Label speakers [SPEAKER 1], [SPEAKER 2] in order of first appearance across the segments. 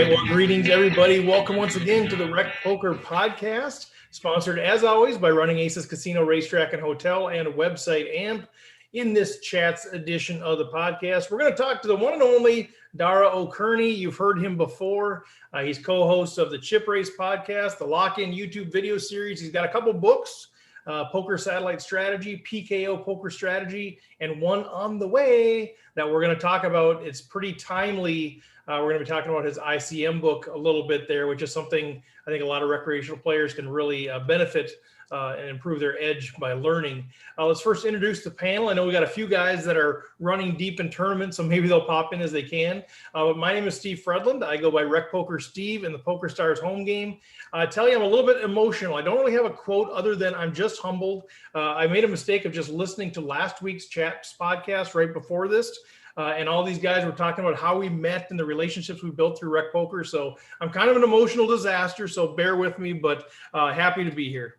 [SPEAKER 1] right. Well, greetings, everybody. Welcome once again to the Rec Poker Podcast, sponsored as always by Running Aces Casino, Racetrack, and Hotel and website AMP. In this chats edition of the podcast, we're going to talk to the one and only Dara O'Kearney. You've heard him before. He's co-host of the Chip Race podcast, the Lock-In YouTube video series. He's got a couple books, Poker Satellite Strategy, PKO Poker Strategy, and one on the way that we're going to talk about. It's pretty timely. We're going to be talking about his ICM book a little bit there, which is something I think a lot of recreational players can really benefit and improve their edge by learning. Let's first introduce the panel. I know we got a few guys that are running deep in tournaments, so maybe they'll pop in as they can. But my name is Steve Fredland. I go by Rec Poker Steve in the Poker Stars home game. I tell you, I'm a little bit emotional. I don't really have a quote other than I'm just humbled. I made a mistake of just listening to last week's Chats podcast right before this. And all these guys were talking about how we met and the relationships we built through Rec Poker. So I'm kind of an emotional disaster, so bear with me, but happy to be here.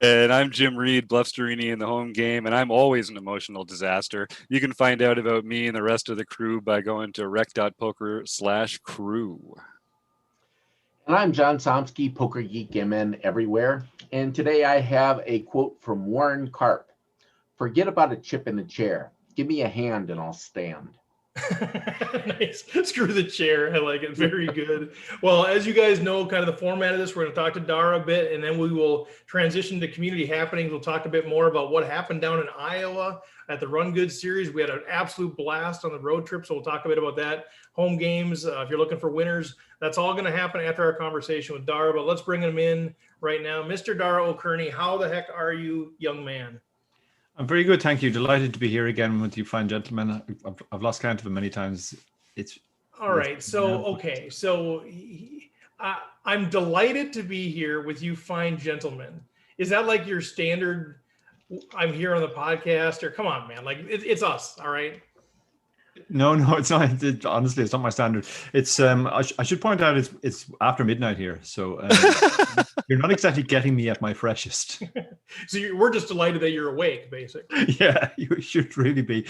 [SPEAKER 2] And I'm Jim Reed, Bluffsterini in the home game, and I'm always an emotional disaster. You can find out about me and the rest of the crew by going to rec.poker/crew.
[SPEAKER 3] And I'm John Somsky, Poker Geek MN everywhere. And today I have a quote from Warren Karp. Forget about a chip in the chair. Give me a hand and I'll stand.
[SPEAKER 1] Nice. Screw the chair. I like it. Very good. Well, as you guys know, kind of the format of this, we're going to talk to Dara a bit, and then we will transition to community happenings. We'll talk a bit more about what happened down in Iowa at the Run Good series. We had an absolute blast on the road trip, so we'll talk a bit about that. Home games, if you're looking for winners, that's all going to happen after our conversation with Dara, but let's bring him in right now. Mr. Dara O'Kearney, how the heck are you, young man?
[SPEAKER 4] I'm very good, thank you. Delighted to be here again with you fine gentlemen. I've lost count of them many times.
[SPEAKER 1] All right. So, I'm delighted to be here with you fine gentlemen. Is that like your standard, I'm here on the podcast, or come on, man, like it's us, all right?
[SPEAKER 4] No, it's not. Honestly, it's not my standard. It's I should point out it's after midnight here, so you're not exactly getting me at my freshest.
[SPEAKER 1] So we're just delighted that you're awake, basically.
[SPEAKER 4] Yeah, you should really be.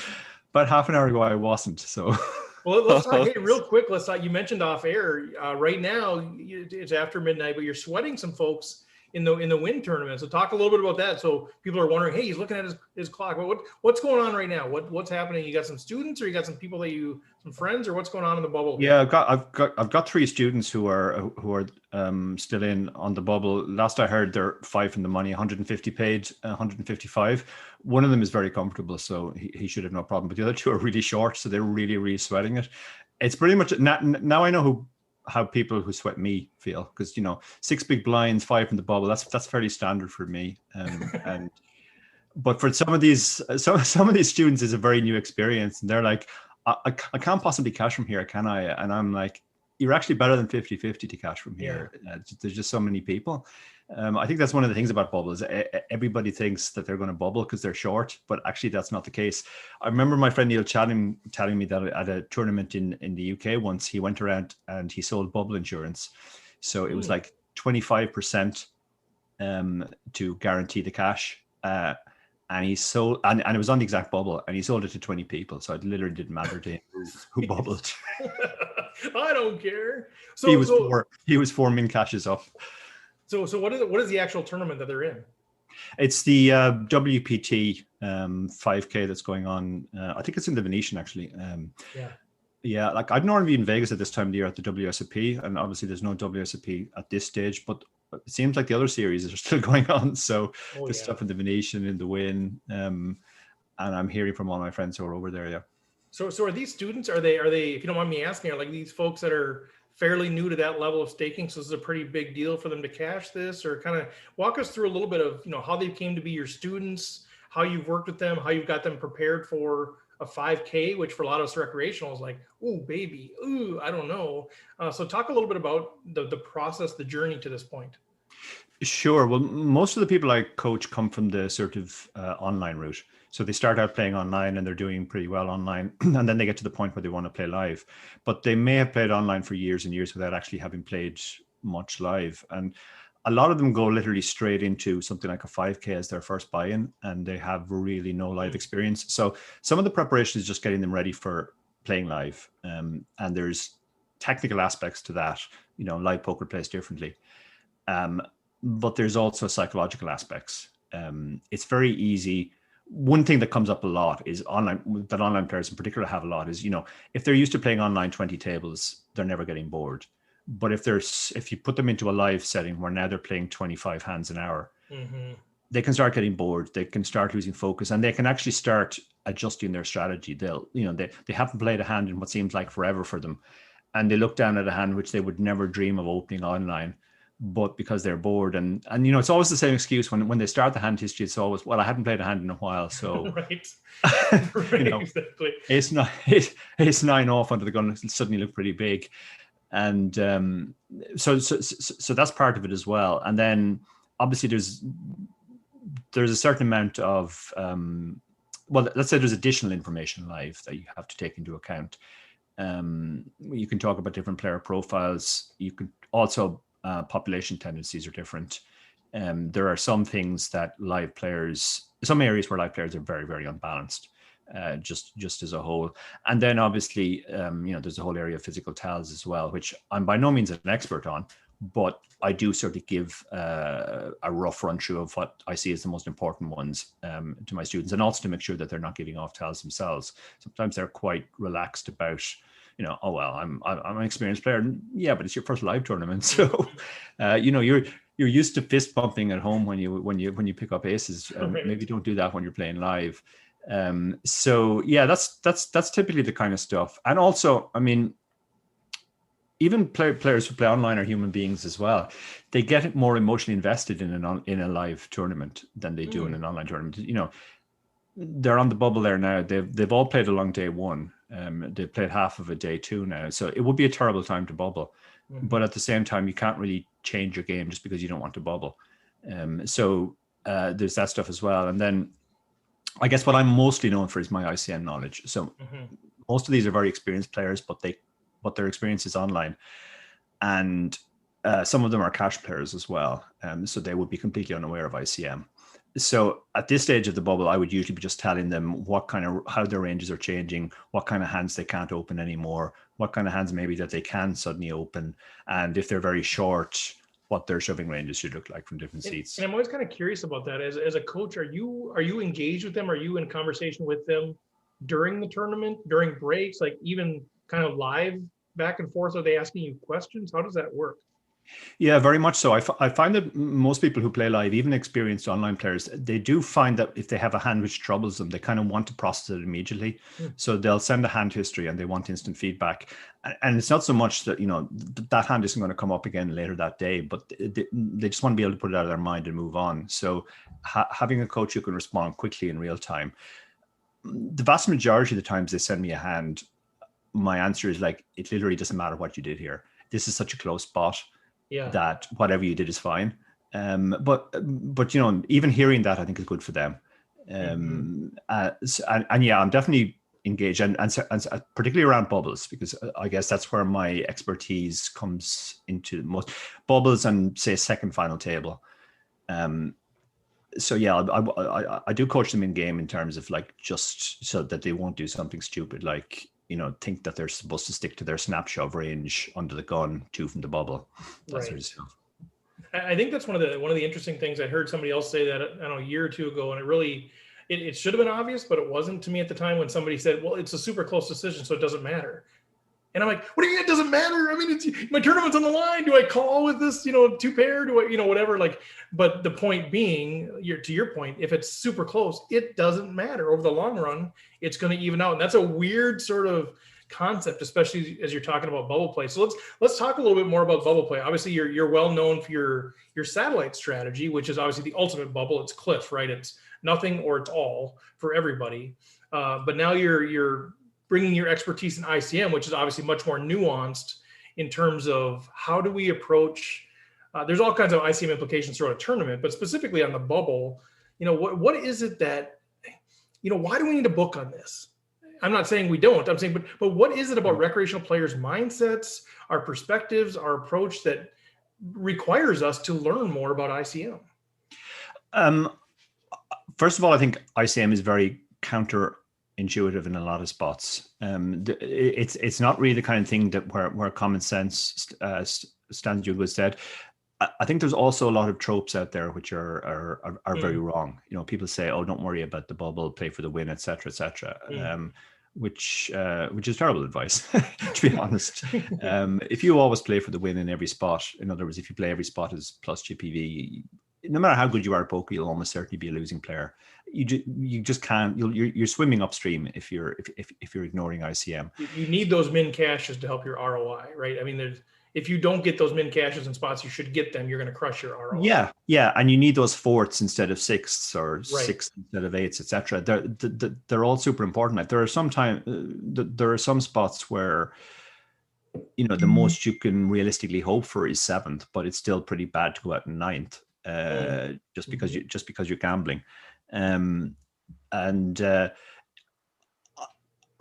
[SPEAKER 4] About half an hour ago, I wasn't. So.
[SPEAKER 1] Well, let's talk. Hey, real quick. Let's talk. You mentioned off air. Right now, it's after midnight, but you're sweating some folks in the win tournament. So talk a little bit about that. So people are wondering, hey, he's looking at his clock. What's going on right now? What's happening? You got some students, or you got some people some friends, or what's going on in the bubble?
[SPEAKER 4] Yeah, I've got 3 students who are still in on the bubble. Last I heard, they're 5 in the money, 150 paid, 155. One of them is very comfortable, so he should have no problem. But the other 2 are really short, so they're really, really sweating it. It's pretty much now I know how people who sweat me feel, because 6 big blinds, 5 in the bubble, that's fairly standard for me. But for some of these students, it's a very new experience, and they're like, I can't possibly cash from here, can I? And I'm like, you're actually better than 50-50 to cash from here. Yeah. There's just so many people. I think that's one of the things about bubbles. Everybody thinks that they're going to bubble because they're short, but actually that's not the case. I remember my friend Neil telling me that at a tournament in the UK once, he went around and he sold bubble insurance. So it was like 25% to guarantee the cash. And he sold, and it was on the exact bubble, and he sold it to 20 people. So it literally didn't matter to him who bubbled.
[SPEAKER 1] I don't care. So
[SPEAKER 4] he was 4 min cashes up.
[SPEAKER 1] So what is the actual tournament that they're in?
[SPEAKER 4] It's the WPT 5K that's going on. I think it's in the Venetian, actually. Yeah, like I'd normally be in Vegas at this time of the year at the WSOP, and obviously there's no WSOP at this stage, but it seems like the other series are still going on. So there's stuff in the Venetian, in the Wynn, and I'm hearing from all my friends who are over there. Yeah.
[SPEAKER 1] So are these students? Are they? If you don't mind me asking, are like these folks that are fairly new to that level of staking? So this is a pretty big deal for them to cash this, or kind of walk us through a little bit of how they came to be your students, how you've worked with them, how you've got them prepared for a 5K, which for a lot of us recreational is like, ooh, baby, ooh, I don't know. So talk a little bit about the process, the journey to this point.
[SPEAKER 4] Sure. Well, most of the people I coach come from the sort of online route. So they start out playing online and they're doing pretty well online. And then they get to the point where they want to play live. But they may have played online for years and years without actually having played much live. And a lot of them go literally straight into something like a 5K as their first buy-in, and they have really no live experience. So some of the preparation is just getting them ready for playing live. And there's technical aspects to that. Live poker plays differently. But there's also psychological aspects. It's very easy. One thing that comes up a lot is online players in particular have a lot is, if they're used to playing online 20 tables, they're never getting bored. But if you put them into a live setting where now they're playing 25 hands an hour, they can start getting bored. They can start losing focus, and they can actually start adjusting their strategy. They haven't played a hand in what seems like forever for them, and they look down at a hand which they would never dream of opening online, but because they're bored, and it's always the same excuse when they start the hand history. It's always, well, I hadn't played a hand in a while, so
[SPEAKER 1] right.
[SPEAKER 4] Exactly. Ace nine off under the gun suddenly looked pretty big, and so that's part of it as well. And then obviously there's a certain amount of let's say there's additional information live that you have to take into account. You can talk about different player profiles. You can also population tendencies are different. There are some areas where live players are very, very unbalanced, just as a whole. And then obviously, there's a whole area of physical tells as well, which I'm by no means an expert on, but I do sort of give a rough run through of what I see as the most important ones to my students, and also to make sure that they're not giving off tells themselves. Sometimes they're quite relaxed about, oh well, I'm an experienced player. Yeah, but it's your first live tournament, so you're used to fist bumping at home when you pick up aces. Maybe don't do that when you're playing live. So yeah, that's typically the kind of stuff. And also, I mean, even players who play online are human beings as well. They get more emotionally invested in a live tournament than they do in an online tournament. They're on the bubble there now. They've all played along day one. They've played half of a day two now. So it would be a terrible time to bubble. But at the same time, you can't really change your game just because you don't want to bubble. So there's that stuff as well. And then I guess what I'm mostly known for is my ICM knowledge. So most of these are very experienced players, but their experience is online. And some of them are cash players as well. So they would be completely unaware of ICM. So at this stage of the bubble, I would usually be just telling them how their ranges are changing, what kind of hands they can't open anymore, what kind of hands maybe that they can suddenly open, and if they're very short, what their shoving ranges should look like from different seats.
[SPEAKER 1] And I'm always kind of curious about that. As a coach, are you engaged with them? Are you in conversation with them during the tournament, during breaks, like even kind of live back and forth? Are they asking you questions? How does that work?
[SPEAKER 4] Yeah, very much so. I find that most people who play live, even experienced online players, they do find that if they have a hand which troubles them, they kind of want to process it immediately. So they'll send a hand history and they want instant feedback. And it's not so much that, that hand isn't going to come up again later that day, but they just want to be able to put it out of their mind and move on. So having a coach who can respond quickly in real time, the vast majority of the times they send me a hand, my answer is like, it literally doesn't matter what you did here. This is such a close spot. Yeah. That whatever you did is fine. But even hearing that I think is good for them. And yeah, I'm definitely engaged and particularly around bubbles, because I guess that's where my expertise comes into most bubbles and say second final table. So yeah, I do coach them in game in terms of like, just so that they won't do something stupid like, think that they're supposed to stick to their snap shove range under the gun, 2 from the bubble. That sort of stuff.
[SPEAKER 1] I think that's one of the interesting things. I heard somebody else say that, I don't know, a year or two ago, and it should have been obvious, but it wasn't to me at the time when somebody said, well, it's a super close decision, so it doesn't matter. And I'm like, what do you mean it doesn't matter? I mean, my tournament's on the line. Do I call with this, 2-pair? Do I, whatever? Like, but the point being, to your point, if it's super close, it doesn't matter. Over the long run, it's going to even out. And that's a weird sort of concept, especially as you're talking about bubble play. So let's talk a little bit more about bubble play. Obviously, you're well known for your satellite strategy, which is obviously the ultimate bubble. It's cliff, right? It's nothing or it's all for everybody. But now you're bringing your expertise in ICM, which is obviously much more nuanced in terms of how do we approach, there's all kinds of ICM implications throughout a tournament, but specifically on the bubble, what is it that, why do we need a book on this? I'm not saying we don't, I'm saying, but what is it about recreational players' mindsets, our perspectives, our approach that requires us to learn more about ICM?
[SPEAKER 4] First of all, I think ICM is very intuitive in a lot of spots. It's not really the kind of thing that where common sense stands you good stead. I think there's also a lot of tropes out there which are very wrong. You know, people say, "Oh, don't worry about the bubble, play for the win, etc., etc." Which is terrible advice, to be honest. If you always play for the win in every spot, in other words, if you play every spot as plus GPV, no matter how good you are at poker, you'll almost certainly be a losing player. You just can't. You're swimming upstream if you're ignoring ICM.
[SPEAKER 1] You need those min caches to help your ROI, right? I mean, if you don't get those min caches in spots you should get them, you're going to crush your ROI.
[SPEAKER 4] Yeah, and you need those fourths instead of sixths, or sixths instead of eights, etc. They're all super important. Like there are some spots where, you know, the most you can realistically hope for is seventh, but it's still pretty bad to go out in ninth, just because you're gambling. I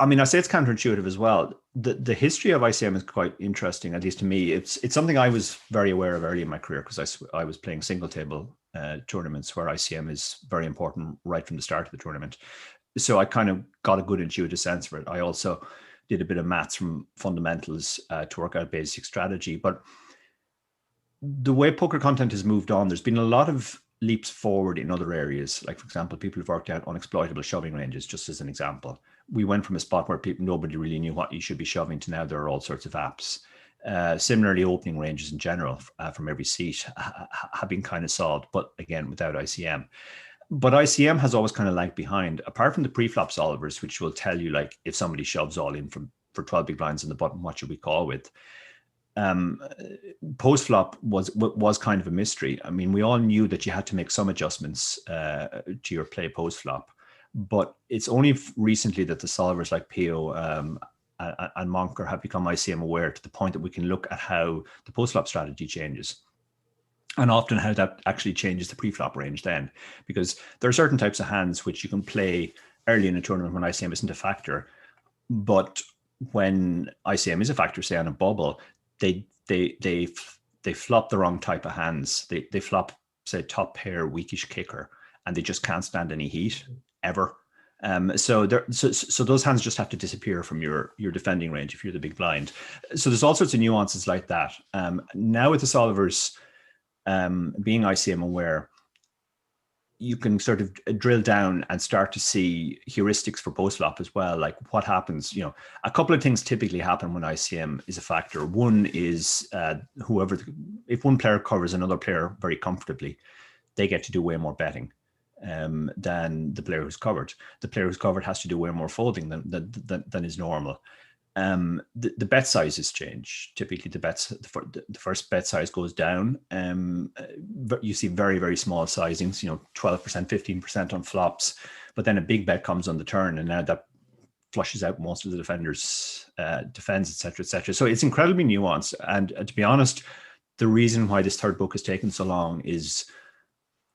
[SPEAKER 4] mean, I say it's counterintuitive as well. The history of ICM is quite interesting, at least to me. It's something I was very aware of early in my career, because I was playing single table tournaments where ICM is very important right from the start of the tournament. So I kind of got a good intuitive sense for it. I also did a bit of maths from fundamentals to work out basic strategy. But the way poker content has moved on, there's been a lot of leaps forward in other areas. Like, for example, people have worked out unexploitable shoving ranges, just as an example. We went from a spot where nobody really knew what you should be shoving to now there are all sorts of apps. Similarly, opening ranges in general from every seat have been kind of solved, but again, without ICM. But ICM has always kind of lagged behind, apart from the pre-flop solvers, which will tell you, like, if somebody shoves all in for 12 big blinds in the button, what should we call with? Post flop was kind of a mystery. I mean, we all knew that you had to make some adjustments to your play post flop, but it's only recently that the solvers like PO and Monker have become ICM aware, to the point that we can look at how the post flop strategy changes, and often how that actually changes the pre-flop range then, because there are certain types of hands which you can play early in a tournament when ICM isn't a factor, but when ICM is a factor, say on a bubble, they flop the wrong type of hands. They flop, say, top pair, weakish kicker, and they just can't stand any heat ever. So those hands just have to disappear from your defending range if you're the big blind. So there's all sorts of nuances like that. Now with the solvers being ICM aware, you can sort of drill down and start to see heuristics for post flop as well. Like what happens, you know, a couple of things typically happen when ICM is a factor. One is if one player covers another player very comfortably, they get to do way more betting than the player who's covered. The player who's covered has to do way more folding than is normal. The bet sizes change. Typically, the first bet size goes down. You see very, very small sizings, 12%, 15% on flops, but then a big bet comes on the turn, and now that flushes out most of the defenders' defense, etc., etc. So it's incredibly nuanced. And to be honest, the reason why this third book has taken so long is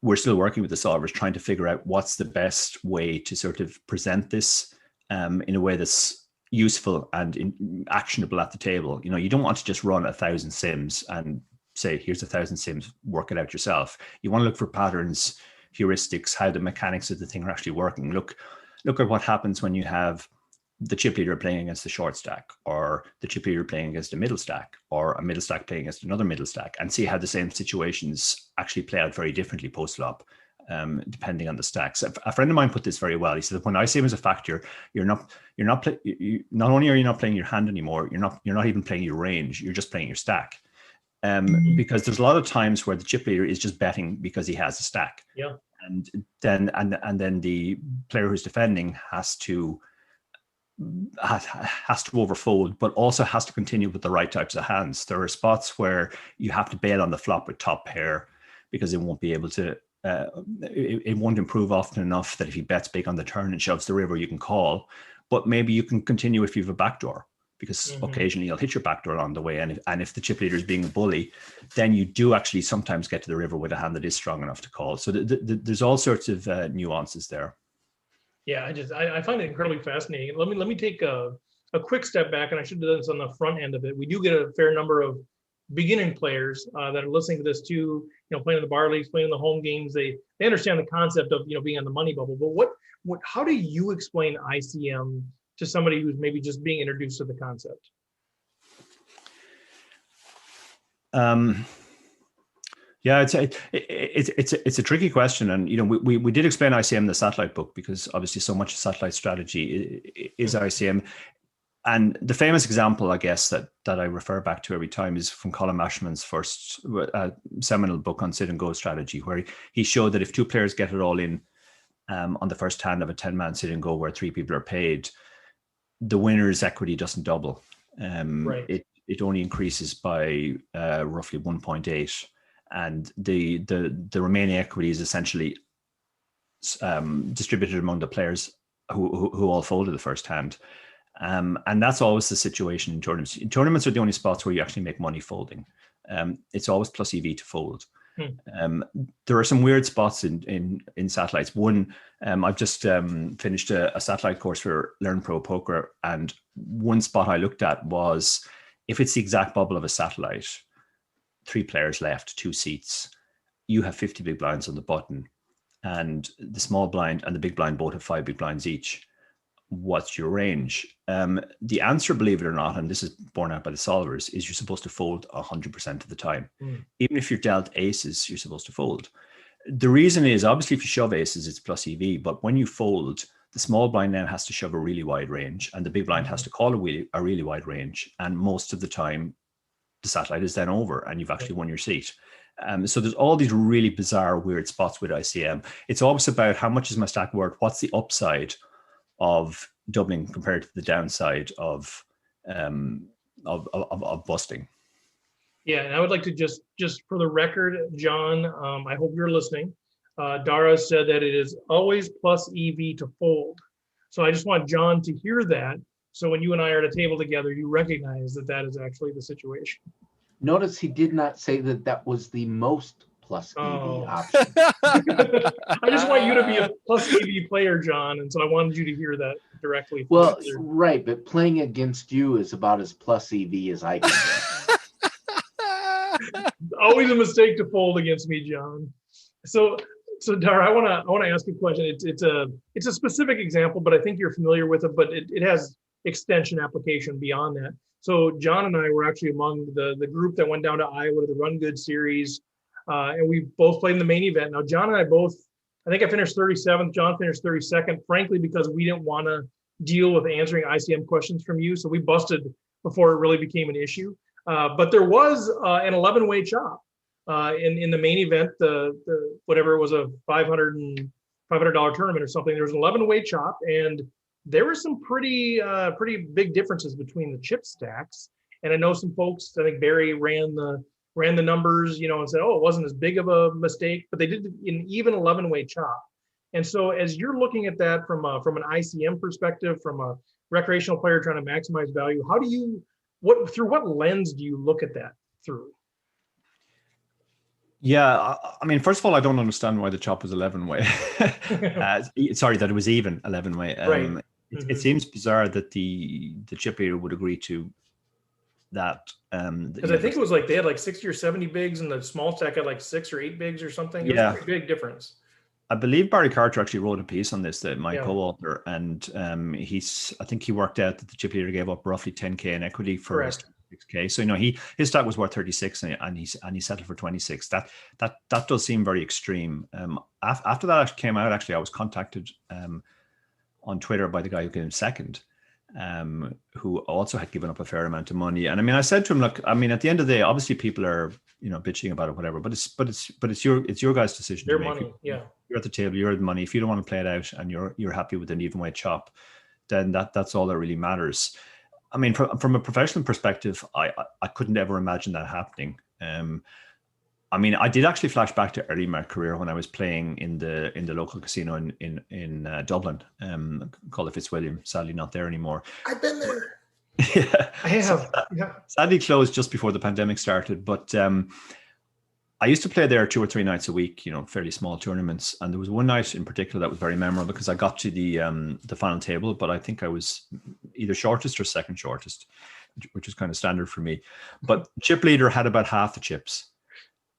[SPEAKER 4] we're still working with the solvers, trying to figure out what's the best way to sort of present this in a way that's useful and actionable at the table. You don't want to just run 1,000 sims and say, here's 1,000 sims, work it out yourself. You want to look for patterns, heuristics, how the mechanics of the thing are actually working. Look at what happens when you have the chip leader playing against the short stack, or the chip leader playing against a middle stack, or a middle stack playing against another middle stack, and see how the same situations actually play out very differently post flop. Depending on the stacks. A friend of mine put this very well. He said, when ICM is a factor, not only are you not playing your hand anymore, you're not even playing your range, you're just playing your stack. Because there's a lot of times where the chip leader is just betting because he has a stack.
[SPEAKER 1] Yeah.
[SPEAKER 4] And then the player who's defending has to overfold, but also has to continue with the right types of hands. There are spots where you have to bail on the flop with top pair because it won't be able to. It won't improve often enough that if he bets big on the turn and shoves the river, you can call. But maybe you can continue if you have a backdoor, because occasionally you'll hit your backdoor on the way. And if the chip leader is being a bully, then you do actually sometimes get to the river with a hand that is strong enough to call. So there's all sorts of nuances there.
[SPEAKER 1] Yeah, I find it incredibly fascinating. Let me take a quick step back, and I should do this on the front end of it. We do get a fair number of beginning players that are listening to this too, playing in the bar leagues, playing in the home games, they understand the concept of, being on the money bubble. But how do you explain ICM to somebody who's maybe just being introduced to the concept?
[SPEAKER 4] Yeah, it's a tricky question, and we did explain ICM in the satellite book because obviously so much of satellite strategy is ICM. And the famous example, I guess, that I refer back to every time is from Colin Mashman's first seminal book on sit and go strategy, where he showed that if two players get it all in on the first hand of a 10-man sit and go where three people are paid, the winner's equity doesn't double.
[SPEAKER 1] Right.
[SPEAKER 4] It only increases by roughly 1.8, and the remaining equity is essentially distributed among the players who all folded the first hand. And that's always the situation in tournaments. Tournaments are the only spots where you actually make money folding. It's always plus EV to fold. There are some weird spots in satellites. One, I've just finished a satellite course for Learn Pro Poker, and one spot I looked at was if it's the exact bubble of a satellite, 3 players left, 2 seats, you have 50 big blinds on the button, and the small blind and the big blind both have 5 big blinds each. What's your range? The answer, believe it or not, and this is borne out by the solvers, is you're supposed to fold 100% of the time. Even if you're dealt aces, you're supposed to fold. The reason is, obviously, if you shove aces, it's plus EV, but when you fold, the small blind now has to shove a really wide range, and the big blind has to call a really wide range, and most of the time, the satellite is then over, and you've actually won your seat. So there's all these really bizarre, weird spots with ICM. It's always about how much is my stack worth, what's the upside of doubling compared to the downside of busting.
[SPEAKER 1] Yeah, and I would like to just for the record, John, I hope you're listening. Dara said that it is always plus EV to fold. So I just want John to hear that. So when you and I are at a table together, you recognize that is actually the situation.
[SPEAKER 3] Notice he did not say that was the most plus EV option.
[SPEAKER 1] I just want you to be a plus EV player, John, and so I wanted you to hear that directly.
[SPEAKER 3] Well, right, but playing against you is about as plus EV as I can get.
[SPEAKER 1] Always a mistake to fold against me, John. So Dara, I want to ask you a question. It's a specific example, but I think you're familiar with it. But it has extension application beyond that. So John and I were actually among the group that went down to Iowa to the Run Good series. And we both played in the main event. Now, John and I both, I think I finished 37th. John finished 32nd, frankly, because we didn't want to deal with answering ICM questions from you. So we busted before it really became an issue. But there was an 11-way chop in the main event, the whatever it was, a $500 tournament or something. There was an 11-way chop, and there were some pretty big differences between the chip stacks. And I know some folks, I think Barry ran the numbers, and said, oh, it wasn't as big of a mistake, but they did an even 11-way chop. And so as you're looking at that from an ICM perspective, from a recreational player trying to maximize value, through what lens do you look at that through?
[SPEAKER 4] Yeah, I mean, first of all, I don't understand why the chop was 11-way. Sorry, that it was even 11-way.
[SPEAKER 1] Right.
[SPEAKER 4] It seems bizarre that the chip leader would agree to that.
[SPEAKER 1] Because I think it was like they had like 60 or 70 bigs, and the small stack had like 6 or 8 bigs or something. It was a pretty big difference.
[SPEAKER 4] I believe Barry Carter actually wrote a piece on this, my co-author, and I think he worked out that the chip leader gave up roughly 10K in equity for his 6K. So his stack was worth 36, and he settled for 26. That does seem very extreme. After that came out, actually, I was contacted on Twitter by the guy who came second, who also had given up a fair amount of money. And I mean, I said to him, look, I mean, at the end of the day, obviously people are, bitching about it, whatever, but it's your guys' decision.
[SPEAKER 1] Your money. Yeah.
[SPEAKER 4] You're at the table, you're the money. If you don't want to play it out and you're happy with an even way chop, then that's all that really matters. I mean, from a professional perspective, I couldn't ever imagine that happening. I mean, I did actually flash back to early in my career when I was playing in the local casino in Dublin, called the Fitzwilliam. Sadly, not there anymore.
[SPEAKER 1] I've been there.
[SPEAKER 4] Yeah,
[SPEAKER 1] I have.
[SPEAKER 4] Sadly, closed just before the pandemic started. But I used to play there 2 or 3 nights a week. Fairly small tournaments. And there was one night in particular that was very memorable because I got to the final table, but I think I was either shortest or second shortest. which is kind of standard for me. But chip leader had about half the chips,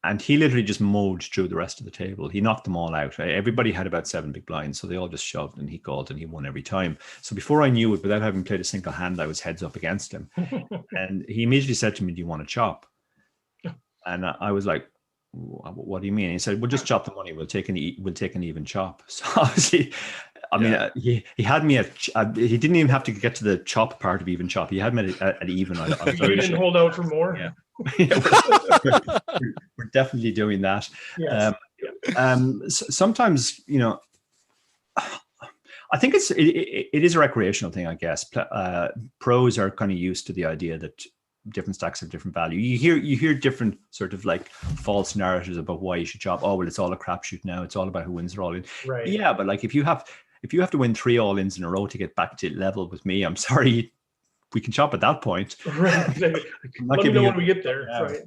[SPEAKER 4] and he literally just mowed through the rest of the table. He knocked them all out. Everybody had about 7 big blinds, so they all just shoved, and he called, and he won every time. So before I knew it, without having played a single hand, I was heads up against him. And he immediately said to me, "Do you want to chop?" And I was like, "What do you mean?" He said, "We'll just chop the money. We'll take an even chop." So obviously, I mean, he had me at. He didn't even have to get to the chop part of even chop. He had me at even.
[SPEAKER 1] You didn't hold out for more.
[SPEAKER 4] Yeah. we're definitely doing that.
[SPEAKER 1] Yes.
[SPEAKER 4] Sometimes, I think it is a recreational thing, I guess. Pros are kind of used to the idea that different stacks have different value. You hear different sort of like false narratives about why you should chop. Oh, well, it's all a crapshoot now. It's all about who wins the all in.
[SPEAKER 1] Right.
[SPEAKER 4] Yeah, but like if you have to win 3 all-ins in a row to get back to level with me, I'm sorry, we can chop at that point.
[SPEAKER 1] Right. Let me know when we get there.
[SPEAKER 4] Yeah.
[SPEAKER 1] Right.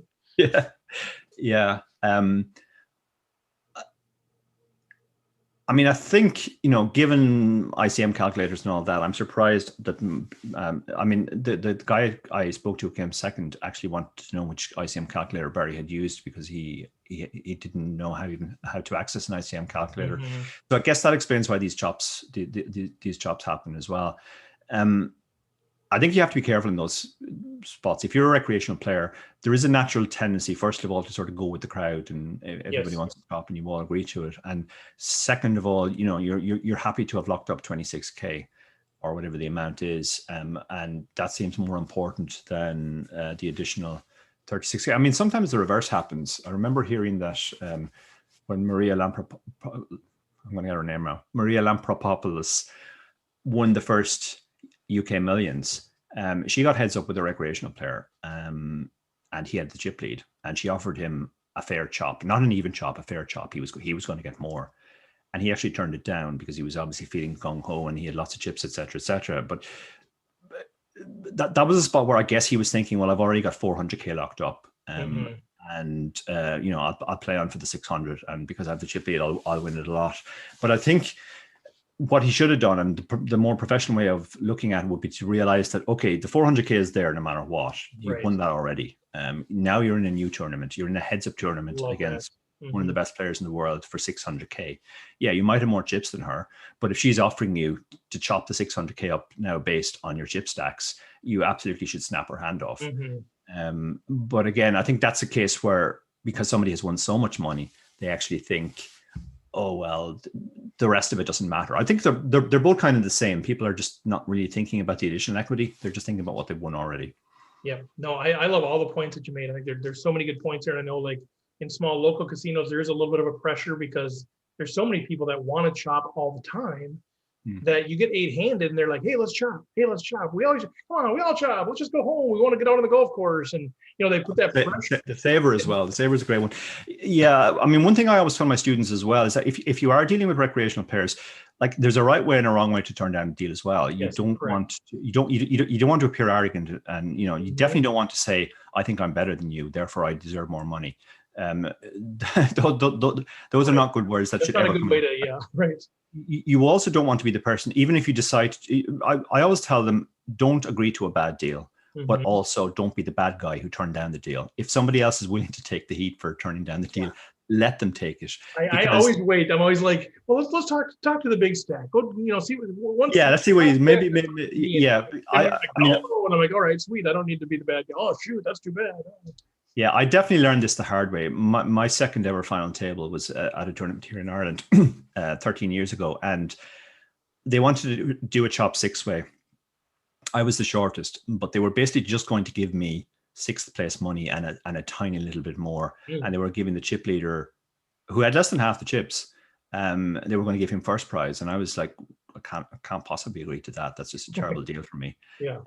[SPEAKER 4] Yeah. I mean, I think, given ICM calculators and all that, I'm surprised that, the guy I spoke to who came second actually wanted to know which ICM calculator Barry had used, because he didn't know how to access an ICM calculator.
[SPEAKER 1] Mm-hmm.
[SPEAKER 4] So I guess that explains why these chops happen as well. I think you have to be careful in those spots. If you're a recreational player, there is a natural tendency, first of all, to sort of go with the crowd, and everybody wants to chop, and you all agree to it. And second of all, you're happy to have locked up 26K or whatever the amount is, and that seems more important than the additional 36K. I mean, sometimes the reverse happens. I remember hearing that when Maria Lampropoulos won the first UK Millions, she got heads up with a recreational player, and he had the chip lead, and she offered him a fair chop, not an even chop, a fair chop. He was going to get more, and he actually turned it down because he was obviously feeling gung ho and he had lots of chips, etc. But that was a spot where I guess he was thinking, well, I've already got 400K locked up, and I'll play on for the 600, and because I have the chip lead, I'll win it a lot. But I think what he should have done, and the more professional way of looking at it, would be to realize that, okay, the 400K is there no matter what. You've won that already. Now you're in a new tournament. You're in a heads-up tournament against one of the best players in the world for 600K. Yeah, you might have more chips than her, but if she's offering you to chop the 600K up now based on your chip stacks, you absolutely should snap her hand off. But again, I think that's a case where, because somebody has won so much money, they actually think, oh, well, the rest of it doesn't matter. I think they're both kind of the same. People are just not really thinking about the additional equity. They're just thinking about what they've won already.
[SPEAKER 1] Yeah, no, I love all the points that you made. I think there's so many good points here. And I know, like, in small local casinos, there is a little bit of a pressure because there's so many people that want to chop all the time that you get 8-handed, and they're like, hey, let's chop. Hey, let's chop. We all chop. Let's just go home. We want to get out on the golf course. And, they put that pressure.
[SPEAKER 4] The saver as well. The saver is a great one. Yeah. I mean, one thing I always tell my students as well is that if you are dealing with recreational players, like, there's a right way and a wrong way to turn down a deal as well. You don't want to appear arrogant, and, you definitely don't want to say, I think I'm better than you, therefore I deserve more money. Those are not good words. That's not a good way to,
[SPEAKER 1] right.
[SPEAKER 4] You also don't want to be the person, even if you decide I always tell them, don't agree to a bad deal, but also don't be the bad guy who turned down the deal. If somebody else is willing to take the heat for turning down the deal, let them take it.
[SPEAKER 1] I always wait. I'm always like, well, let's talk to the big stack. Go, see what.
[SPEAKER 4] Yeah, let's see what he's maybe. Yeah,
[SPEAKER 1] and I'm like, all right, sweet. I don't need to be the bad guy. Oh shoot, that's too bad.
[SPEAKER 4] Yeah, I definitely learned this the hard way. My second ever final table was at a tournament here in Ireland 13 years ago, and they wanted to do a chop 6-way. I was the shortest, but they were basically just going to give me 6th place money and a tiny little bit more, and they were giving the chip leader, who had less than half the chips, they were going to give him first prize, and I was like, I can't possibly agree to that. That's just a terrible deal for me.
[SPEAKER 1] Yeah.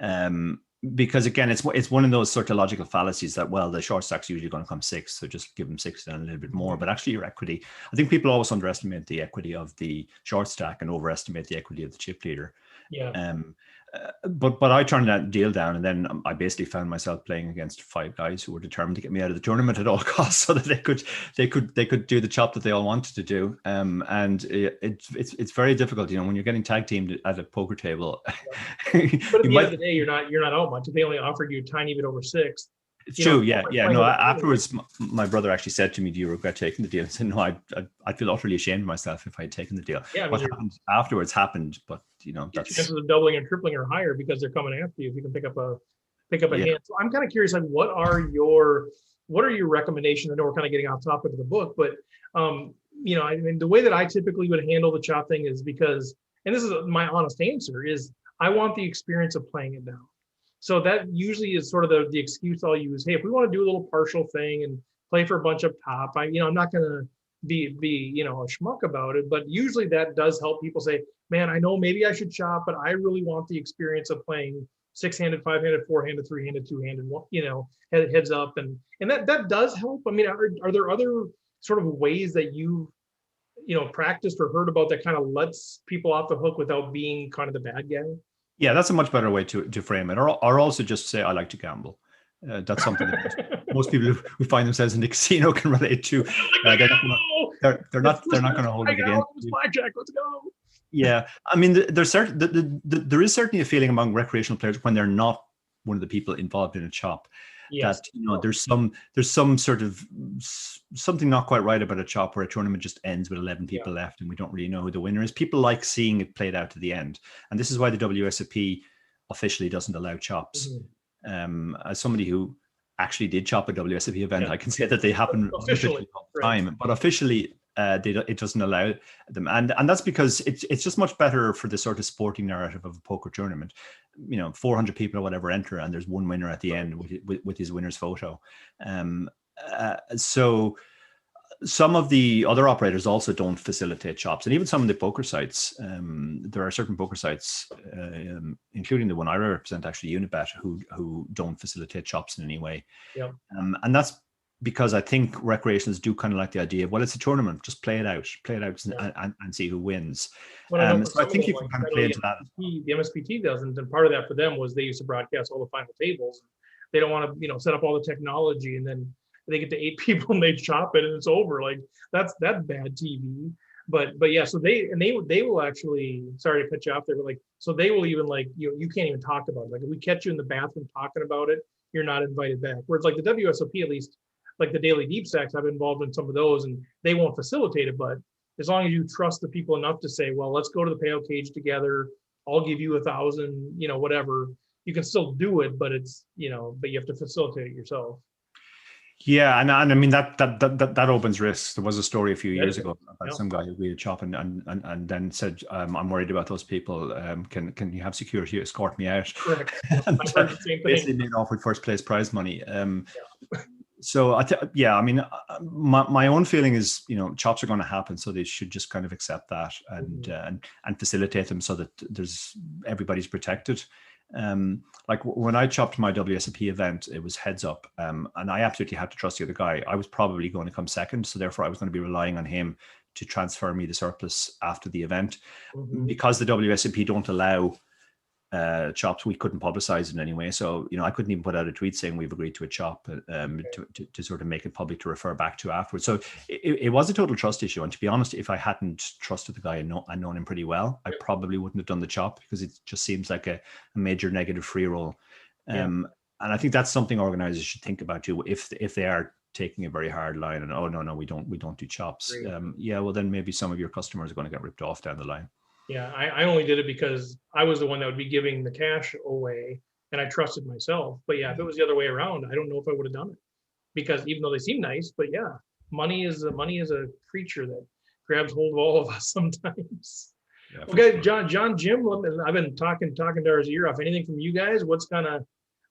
[SPEAKER 4] Because again, it's one of those sort of logical fallacies that, well, the short stack's usually going to come 6th, so just give them 6 and a little bit more. But actually, your equity, I think people always underestimate the equity of the short stack and overestimate the equity of the chip leader.
[SPEAKER 1] Yeah.
[SPEAKER 4] But I turned that deal down, and then I basically found myself playing against 5 guys who were determined to get me out of the tournament at all costs, so that they could do the chop that they all wanted to do. And it's very difficult, when you're getting tag teamed at a poker table.
[SPEAKER 1] But at the end of the day, you're not out much. If they only offered you a tiny bit over 6.
[SPEAKER 4] It's true. Yeah. No. Afterwards, my brother actually said to me, "Do you regret taking the deal?" I said, "No, I'd feel utterly ashamed of myself if I had taken the deal." Yeah. What happened afterwards happened, but that's
[SPEAKER 1] chances of doubling and tripling are higher because they're coming after you if you can pick up a hand. So I'm kind of curious, like, what are your recommendations? I know we're kind of getting off topic of the book, but I mean, the way that I typically would handle the chop thing is because, and this is my honest answer, is I want the experience of playing it down. So that usually is sort of the excuse I'll use. Hey, if we want to do a little partial thing and play for a bunch of top, I'm not going to be a schmuck about it. But usually that does help people say, man, I know maybe I should chop, but I really want the experience of playing 6-handed, 5-handed, 4-handed, 3-handed, 2-handed, heads up, and that does help. I mean, are there other sort of ways that you practiced or heard about that kind of lets people off the hook without being kind of the bad guy?
[SPEAKER 4] Yeah, that's a much better way to frame it. Or also just say, I like to gamble. That's something that most people who find themselves in the casino can relate to. They're not going to hold it against you.
[SPEAKER 1] Blackjack, let's go.
[SPEAKER 4] Yeah, I mean, there is certainly a feeling among recreational players when they're not one of the people involved in a chop. Yes. That there's some sort of something not quite right about a chop where a tournament just ends with 11 people left and we don't really know who the winner is. People like seeing it played out to the end, and this is why the WSOP officially doesn't allow chops. Mm-hmm. As somebody who actually did chop a WSOP event, I can say that they happen officially all the time, but officially it doesn't allow them, and that's because it's just much better for the sort of sporting narrative of a poker tournament. 400 people or whatever enter, and there's one winner at the end with his winner's photo. So some of the other operators also don't facilitate chops, and even some of the poker sites. There are certain poker sites, including the one I represent, actually Unibet, who don't facilitate chops in any way. Yeah. And that's because I think recreationals do kind of like the idea of, well, it's a tournament, just play it out and see who wins. Well, so I think you can kind of play into that.
[SPEAKER 1] The MSPT doesn't, and part of that for them was they used to broadcast all the final tables. They don't want to, set up all the technology, and then they get to 8 people and they chop it and it's over. Like that's bad TV. But yeah, so they will actually, sorry to cut you off there, but so they will even you can't even talk about it. Like if we catch you in the bathroom talking about it, you're not invited back. Whereas like the WSOP, at least, like the daily deep stacks, I've been involved in some of those, and they won't facilitate it. But as long as you trust the people enough to say, well, let's go to the payout cage together. I'll give you 1,000, whatever. You can still do it, but it's, but you have to facilitate it yourself.
[SPEAKER 4] Yeah, and I mean that opens risks. There was a story a few years ago about some guy who agreed to chop and then said, "I'm worried about those people. Can you have security escort me out?" Correct. And, basically made off with first place prize money. So I mean, my own feeling is, chops are going to happen, so they should just kind of accept that and facilitate them so that everybody's protected. Like when I chopped my WSOP event, it was heads up, and I absolutely had to trust the other guy. I was probably going to come second, so therefore I was going to be relying on him to transfer me the surplus after the event. Because the WSOP don't allow chops, we couldn't publicize it in any way. So, I couldn't even put out a tweet saying we've agreed to a chop to sort of make it public to refer back to afterwards. So it was a total trust issue. And to be honest, if I hadn't trusted the guy and known him pretty well, I probably wouldn't have done the chop, because it just seems like a major negative free roll. And I think that's something organizers should think about too, if they are taking a very hard line and, oh, no, we don't do chops. Well, then maybe some of your customers are going to get ripped off down the line.
[SPEAKER 1] Yeah, I only did it because I was the one that would be giving the cash away, and I trusted myself. But yeah, if it was the other way around, I don't know if I would have done it, because even though they seem nice, but yeah, money is a creature that grabs hold of all of us sometimes. Yeah, okay, sure. John, Jim, I've been talking Dara's ear off. Anything from you guys? What's kind of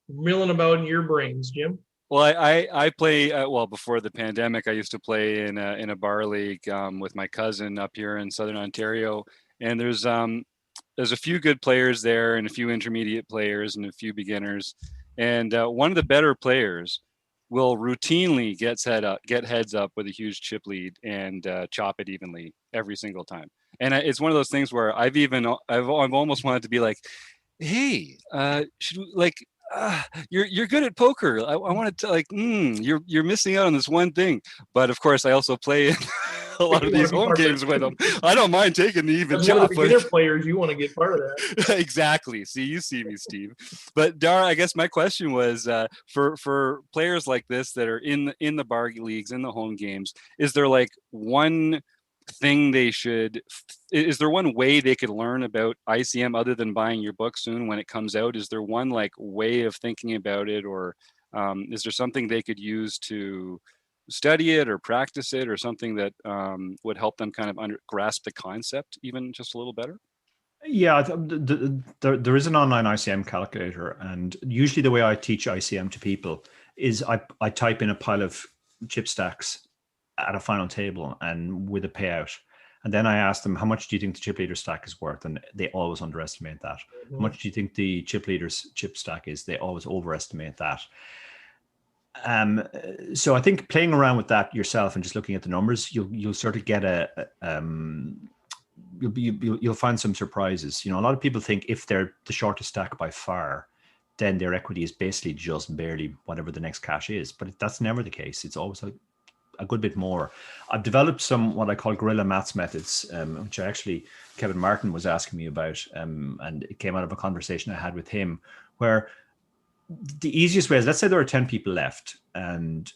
[SPEAKER 1] milling about in your brains, Jim?
[SPEAKER 2] Well, I play before the pandemic. I used to play in a bar league with my cousin up here in Southern Ontario. And there's a few good players there, and a few intermediate players, and a few beginners. And one of the better players will routinely get heads up with a huge chip lead and chop it evenly every single time. And it's one of those things where I've almost wanted to be like, hey, should we, like, you're good at poker. I wanted to like, you're missing out on this one thing. But of course, I also play a lot of these home games with them. I don't mind taking the even
[SPEAKER 1] As one of the
[SPEAKER 2] chop.
[SPEAKER 1] beginner players, you want to get part of that.
[SPEAKER 2] Exactly. See, you see me, Steve. But Dara, I guess my question was for players like this that are in the bar leagues, in the home games, is there like one thing is there one way they could learn about ICM other than buying your book soon when it comes out? Is there one like way of thinking about it, or is there something they could use to study it or practice it, or something that would help them kind of grasp the concept even just a little better?
[SPEAKER 4] Yeah, there is an online ICM calculator, and usually the way I teach ICM to people is I type in a pile of chip stacks at a final table and with a payout, and then I ask them, how much do you think the chip leader stack is worth? And they always underestimate that. How much do you think the chip leader's chip stack is? They always overestimate that. So I think playing around with that yourself and just looking at the numbers, you'll sort of get you'll find some surprises. A lot of people think if they're the shortest stack by far, then their equity is basically just barely whatever the next cash is. But that's never the case. It's always a good bit more. I've developed some what I call guerrilla maths methods, which actually Kevin Martin was asking me about, and it came out of a conversation I had with him, where the easiest way is, let's say there are 10 people left, and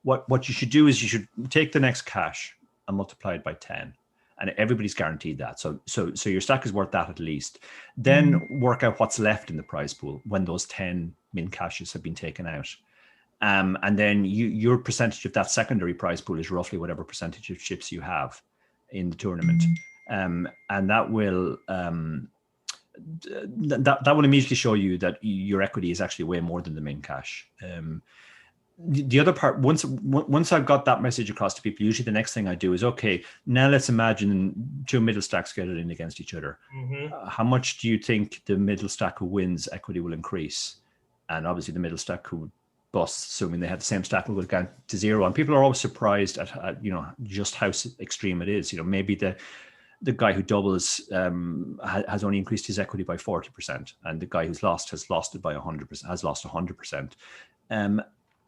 [SPEAKER 4] what you should do is you should take the next cash and multiply it by 10. And everybody's guaranteed that. So your stack is worth that at least. Then work out what's left in the prize pool when those 10 min cashes have been taken out. And then your percentage of that secondary prize pool is roughly whatever percentage of chips you have in the tournament. And that will that will immediately show you that your equity is actually way more than the main cash. The other part, once I've got that message across to people, usually the next thing I do is, okay, now let's imagine two middle stacks get it in against each other. How much do you think the middle stack who wins equity will increase? And obviously the middle stack who busts, assuming they have the same stack, will go down to zero. And people are always surprised at just how extreme it is. Maybe the guy who doubles has only increased his equity by 40%, and the guy who's lost has lost it by 100%, has lost 100%.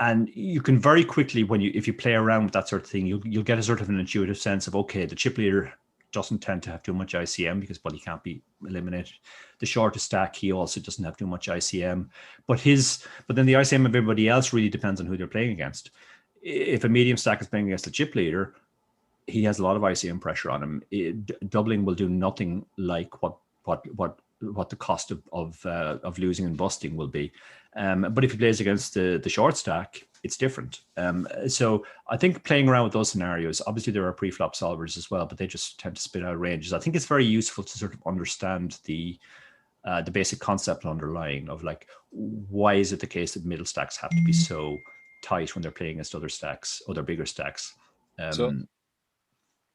[SPEAKER 4] And you can very quickly, if you play around with that sort of thing, you'll get a sort of an intuitive sense of, okay, the chip leader doesn't tend to have too much ICM because, well, he can't be eliminated. The shortest stack, he also doesn't have too much ICM. But then the ICM of everybody else really depends on who they're playing against. If a medium stack is playing against a chip leader, he has a lot of ICM pressure on him. Doubling will do nothing like what the cost of losing and busting will be. But if he plays against the short stack, it's different. So I think playing around with those scenarios, obviously there are pre-flop solvers as well, but they just tend to spit out ranges. I think it's very useful to sort of understand the basic concept underlying of, like, why is it the case that middle stacks have to be so tight when they're playing against other bigger stacks.
[SPEAKER 2] So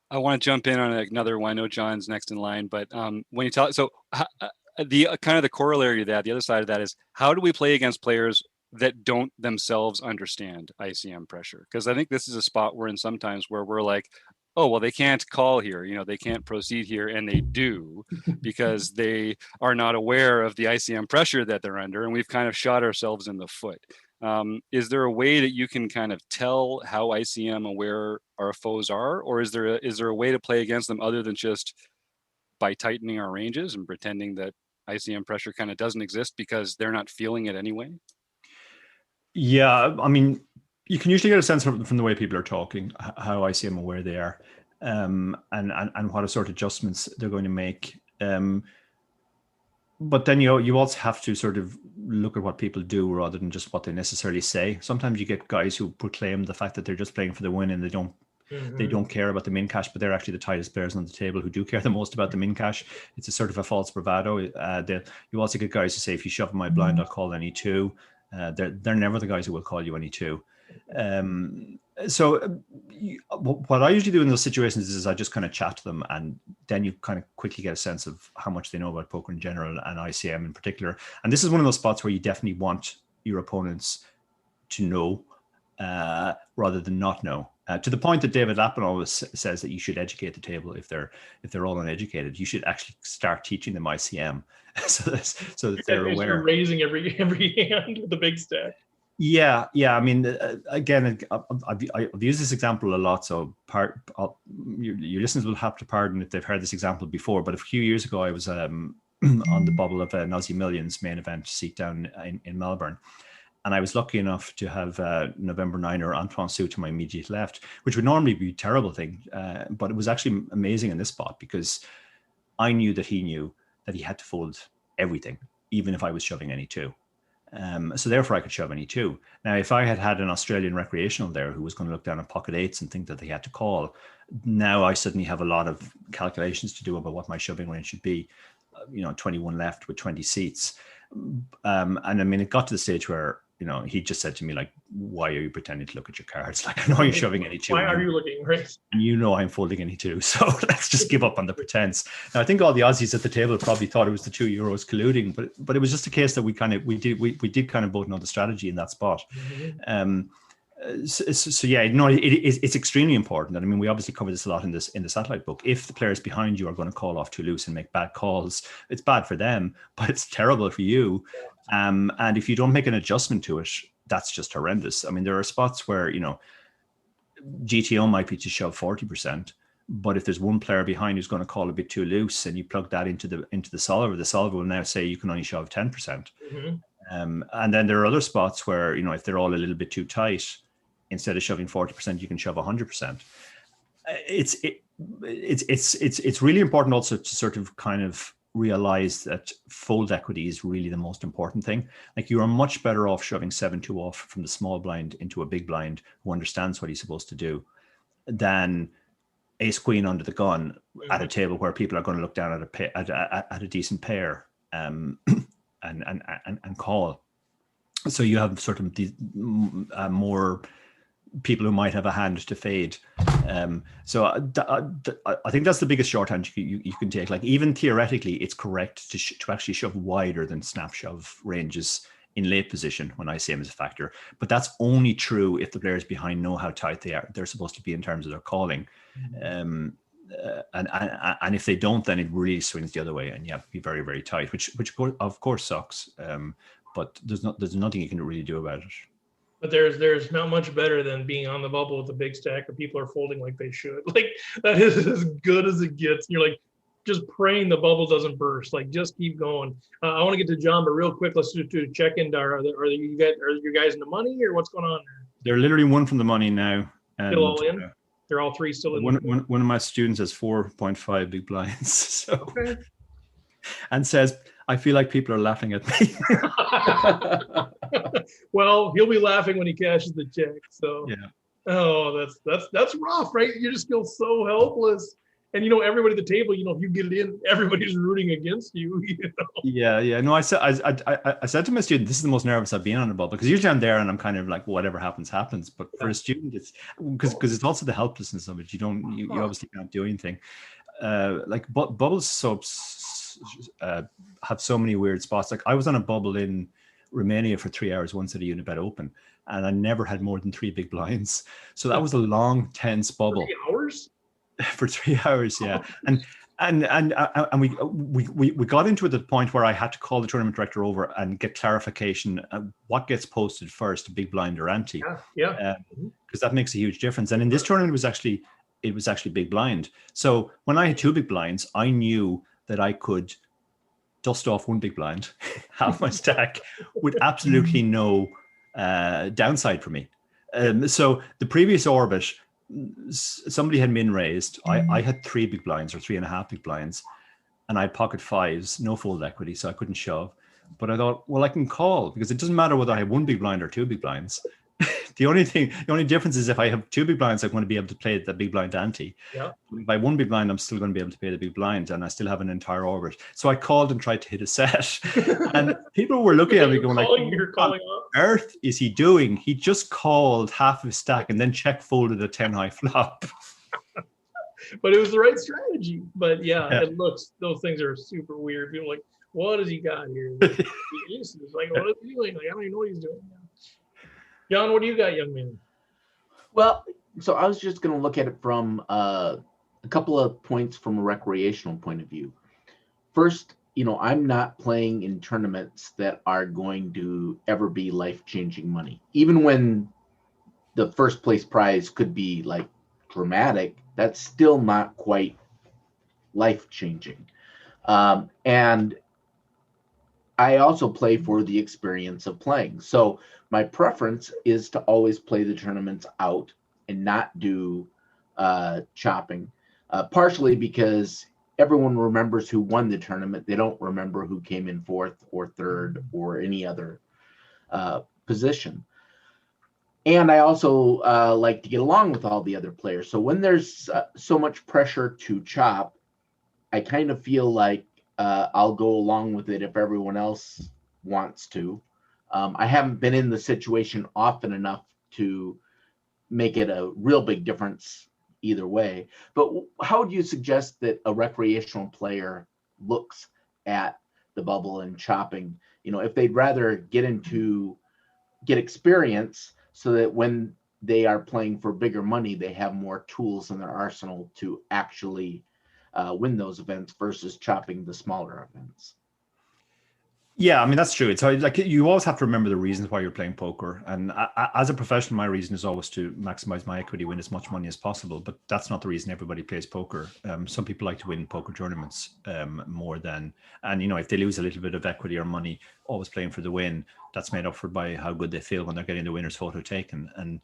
[SPEAKER 2] I want to jump in on another one. I know John's next in line, but when you talk, so the kind of the corollary of that, the other side of that is, how do we play against players that don't themselves understand ICM pressure? Because I think this is a spot we're in sometimes where we're like, oh, well, they can't call here, they can't proceed here, and they do because they are not aware of the ICM pressure that they're under, and we've kind of shot ourselves in the foot. Is there a way that you can kind of tell how ICM aware our foes are, or is there a way to play against them other than just by tightening our ranges and pretending that ICM pressure kind of doesn't exist because they're not feeling it anyway?
[SPEAKER 4] Yeah, I mean, you can usually get a sense from the way people are talking how ICM aware they are, and what sort of adjustments they're going to make. But then you also have to sort of look at what people do rather than just what they necessarily say. Sometimes you get guys who proclaim the fact that they're just playing for the win and they don't care about the min cash, but they're actually the tightest players on the table who do care the most about the min cash. It's a sort of a false bravado. You also get guys who say, if you shove my blind, I'll call any two. They're never the guys who will call you any two. So what I usually do in those situations is I just kind of chat to them, and then you kind of quickly get a sense of how much they know about poker in general and ICM in particular. And this is one of those spots where you definitely want your opponents to know rather than not know. To the point that David Lappin always says that you should educate the table if they're all uneducated. You should actually start teaching them ICM so that they're aware.
[SPEAKER 1] Raising every hand with the big stack.
[SPEAKER 4] Yeah. I mean, again, I've used this example a lot, so your listeners will have to pardon if they've heard this example before. But a few years ago, I was on the bubble of Nazi Millions main event seat down in Melbourne. And I was lucky enough to have November 9 or Antoine Sou to my immediate left, which would normally be a terrible thing. But it was actually amazing in this spot because I knew that he knew that he had to fold everything, even if I was shoving any two. So therefore I could shove any two. Now, if I had an Australian recreational there who was going to look down at pocket eights and think that they had to call, now I suddenly have a lot of calculations to do about what my shoving range should be. 21 left with 20 seats. And I mean, it got to the stage where, he just said to me, like, why are you pretending to look at your cards? Like, I know you're shoving any two.
[SPEAKER 1] Why are you looking, right?
[SPEAKER 4] And I'm folding any two. So let's just give up on the pretense. Now, I think all the Aussies at the table probably thought it was the €2 colluding, but it was just a case that we did kind of both know the strategy in that spot. So yeah, it's extremely important. And I mean, we obviously cover this a lot in the satellite book. If the players behind you are going to call off too loose and make bad calls, it's bad for them, but it's terrible for you. And if you don't make an adjustment to it, that's just horrendous. I mean, there are spots where, GTO might be to shove 40%, but if there's one player behind who's going to call a bit too loose and you plug that into the solver will now say you can only shove 10%. And then there are other spots where, if they're all a little bit too tight, instead of shoving 40%, you can shove 100%. It's really important also to sort of kind of realize that fold equity is really the most important thing. Like, you are much better off shoving 7-2 off from the small blind into a big blind who understands what he's supposed to do than ace queen under the gun at a table where people are going to look down at a decent pair and call. So you have sort of the more people who might have a hand to fade. So I think that's the biggest shorthand you can take. Like, even theoretically, it's correct to actually shove wider than snap shove ranges in late position when ICM is a factor. But that's only true if the players behind know how tight they're supposed to be in terms of their calling. And if they don't, then it really swings the other way, and you have to be very, very tight, which of course sucks. But there's nothing you can really do about it.
[SPEAKER 1] But there's not much better than being on the bubble with a big stack where people are folding like they should. Like, that is as good as it gets. You're like just praying the bubble doesn't burst. Like, just keep going. I want to get to John, but real quick, let's do a check-in, Dara. Are you guys in the money, or what's going on there?
[SPEAKER 4] They're literally one from the money now.
[SPEAKER 1] Still all in? They're all three still in.
[SPEAKER 4] One of my students has 4.5 big blinds. So,
[SPEAKER 1] okay.
[SPEAKER 4] And says, I feel like people are laughing at me.
[SPEAKER 1] Well, he'll be laughing when he cashes the check. So
[SPEAKER 4] yeah.
[SPEAKER 1] Oh, that's rough, right? You just feel so helpless. And everybody at the table, if you get it in, everybody's rooting against you.
[SPEAKER 4] Yeah. No, I said to my student, this is the most nervous I've been on a bubble, because usually I'm there and I'm kind of like, whatever happens. But for a student, it's because it's also the helplessness of it. You obviously can't do anything. Like bubbles have so many weird spots. Like, I was on a bubble in Romania for 3 hours once at a Unibet Open, and I never had more than 3 big blinds. So that was a long, tense bubble.
[SPEAKER 1] 3 hours?
[SPEAKER 4] For 3 hours, yeah. And we got into it at the point where I had to call the tournament director over and get clarification what gets posted first, big blind or ante.
[SPEAKER 1] Yeah.
[SPEAKER 4] Because that makes a huge difference. And in this tournament, it was actually big blind. So when I had 2 big blinds, I knew that I could dust off 1 big blind, half my stack, with absolutely no downside for me. So the previous orbit, somebody had min raised. I had 3 big blinds or 3.5 big blinds, and I had pocket 5s, no fold equity, so I couldn't shove. But I thought, well, I can call, because it doesn't matter whether I have 1 big blind or 2 big blinds. The only difference is if I have 2 big blinds, I'm going to be able to play the big blind ante.
[SPEAKER 1] Yeah.
[SPEAKER 4] By 1 big blind, I'm still going to be able to play the big blind, and I still have an entire orbit. So I called and tried to hit a set, and people were looking at me going like, "What on earth is he doing? He just called half of his stack and then check folded a 10 high flop."
[SPEAKER 1] But it was the right strategy. But yeah, it looks, those things are super weird. People are like, what has he got here? It's like, what is he doing? Like, I don't even know what he's doing. John, what do you got, young man?
[SPEAKER 3] Well, So I was just going to look at it from a couple of points from a recreational point of view. First, I'm not playing in tournaments that are going to ever be life-changing money. Even when the first place prize could be like dramatic, that's still not quite life-changing. And I also play for the experience of playing. So my preference is to always play the tournaments out and not do chopping, partially because everyone remembers who won the tournament. They don't remember who came in fourth or third or any other position. And I also like to get along with all the other players. So when there's so much pressure to chop, I kind of feel like I'll go along with it if everyone else wants to. I haven't been in the situation often enough to make it a real big difference either way. But how would you suggest that a recreational player looks at the bubble and chopping? If they'd rather get experience so that when they are playing for bigger money, they have more tools in their arsenal to actually win those events versus chopping the smaller events.
[SPEAKER 4] Yeah, I mean, that's true. It's like you always have to remember the reasons why you're playing poker. And as a professional, my reason is always to maximize my equity, win as much money as possible. But that's not the reason everybody plays poker. Some people like to win poker tournaments more than, and if they lose a little bit of equity or money, always playing for the win, that's made up for by how good they feel when they're getting the winner's photo taken. And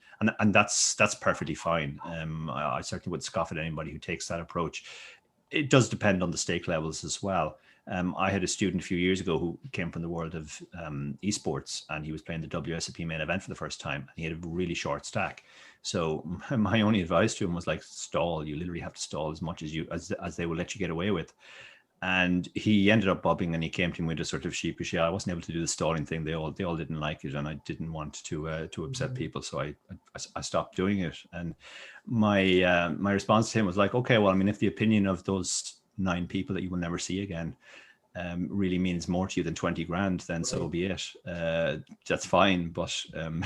[SPEAKER 4] that's perfectly fine. I certainly would scoff at anybody who takes that approach. It does depend on the stake levels as well. I had a student a few years ago who came from the world of esports, and he was playing the WSOP main event for the first time, and he had a really short stack. So my only advice to him was like, stall. You literally have to stall as much as they will let you get away with. And he ended up bobbing, and he came to me with a sort of sheepish, I wasn't able to do the stalling thing. They all didn't like it, and I didn't want to upset people, so I stopped doing it. And my response to him was like, okay, well, I mean, if the opinion of those 9 people that you will never see again really means more to you than 20 grand, then so be it. That's fine, but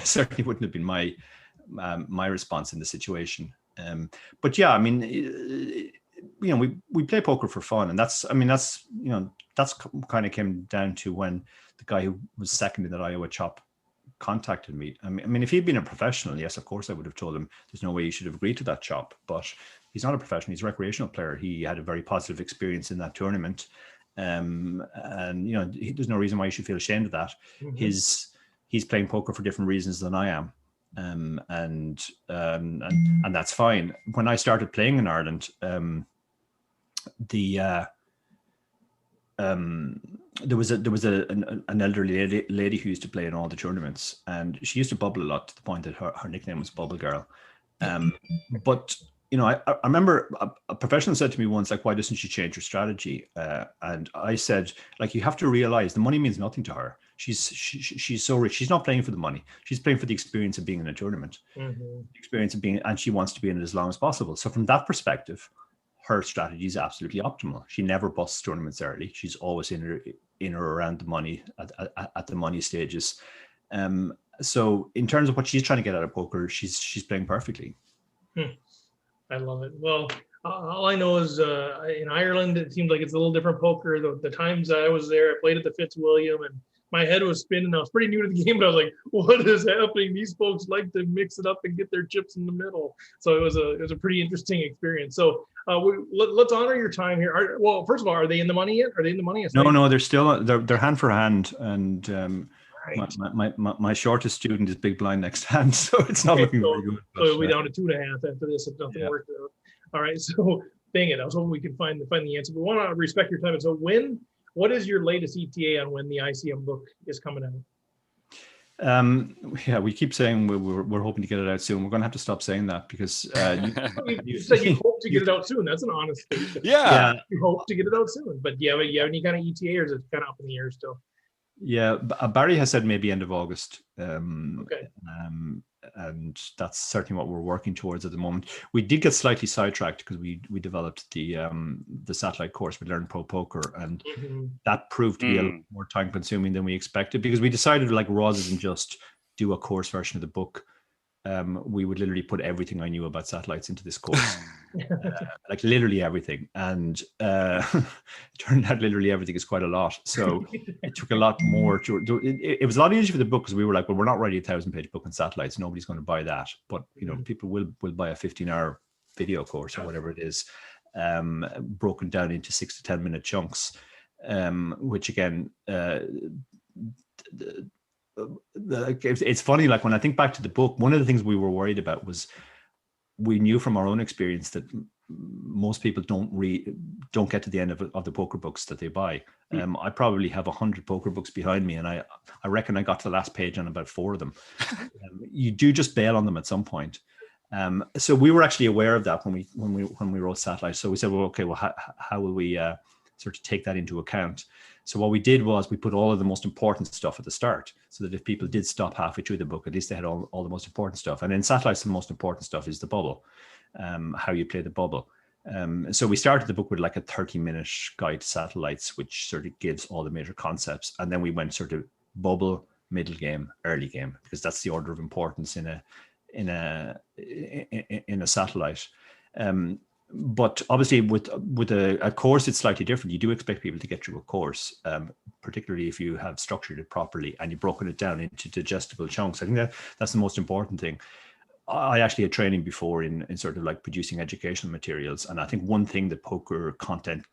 [SPEAKER 4] certainly wouldn't have been my response in the situation. But yeah, I mean, we play poker for fun, and that's kind of came down to when the guy who was second in that Iowa chop contacted me. I mean, if he'd been a professional, yes, of course I would have told him there's no way you should have agreed to that chop. But he's not a professional; he's a recreational player. He had a very positive experience in that tournament, and there's no reason why you should feel ashamed of that. Mm-hmm. He's playing poker for different reasons than I am. And that's fine. When I started playing in Ireland, there was an elderly lady who used to play in all the tournaments, and she used to bubble a lot to the point that her nickname was Bubble Girl. But I remember a professional said to me once, like, why doesn't she change her strategy? And I said, like, you have to realize the money means nothing to her. She's so rich. She's not playing for the money. She's playing for the experience of being in a tournament, the experience of being, and she wants to be in it as long as possible. So from that perspective, her strategy is absolutely optimal. She never busts tournaments early. She's always in or around the money at the money stages. So in terms of what she's trying to get out of poker, she's playing perfectly.
[SPEAKER 1] I love it. Well, all I know is in Ireland, it seems like it's a little different poker. The times I was there, I played at the Fitzwilliam, and my head was spinning. I was pretty new to the game, but I was like, what is happening? These folks like to mix it up and get their chips in the middle. So it was a pretty interesting experience. So let's honor your time here. Well, first of all, are they in the money yet? Are they in the money?
[SPEAKER 4] No, they're still they're hand for hand, and right. My shortest student is big blind next hand, so it's not looking very good.
[SPEAKER 1] So we'll be down to 2.5 after this if nothing works out. All right, so dang it, I was hoping we could find the answer. But we want to respect your time. So what is your latest ETA on when the ICM book is coming out?
[SPEAKER 4] Yeah, we keep saying we're hoping to get it out soon. We're going to have to stop saying that because
[SPEAKER 1] you said you hope to get it out soon. That's an honest statement.
[SPEAKER 2] Yeah,
[SPEAKER 1] you hope to get it out soon, but you have any kind of ETA, or is it kind of up in the air still?
[SPEAKER 4] Yeah, Barry has said maybe end of August.
[SPEAKER 1] Okay.
[SPEAKER 4] And that's certainly what we're working towards at the moment. We did get slightly sidetracked because we developed the satellite course with Learn Pro Poker, and that proved to be a little more time consuming than we expected, because we decided, like, rather than just do a course version of the book, we would literally put everything I knew about satellites into this course. Like literally everything. And it turned out literally everything is quite a lot. So it took a lot more to do. It was a lot easier for the book because we were like, well, we're not writing a 1,000-page book on satellites. Nobody's going to buy that. But, you know, people will buy a 15-hour video course or whatever it is, broken down into 6 to 10 minute chunks, which again, it's funny, like when I think back to the book, one of the things we were worried about was we knew from our own experience that most people don't get to the end of the poker books that they buy. I probably have 100 poker books behind me, and I reckon I got to the last page on about 4 of them. You do just bail on them at some point. So we were actually aware of that when we wrote Satellite. So we said, well, okay, well, how will we sort of take that into account? So what we did was we put all of the most important stuff at the start, so that if people did stop halfway through the book, at least they had all the most important stuff. And in Satellites, the most important stuff is the bubble, how you play the bubble. So we started the book with like a 30-minute guide to satellites, which sort of gives all the major concepts. And then we went sort of bubble, middle game, early game, because that's the order of importance in a satellite. But obviously with a course, it's slightly different. You do expect people to get through a course, particularly if you have structured it properly and you've broken it down into digestible chunks. I think that's the most important thing. I actually had training before in sort of like producing educational materials. And I think one thing that poker content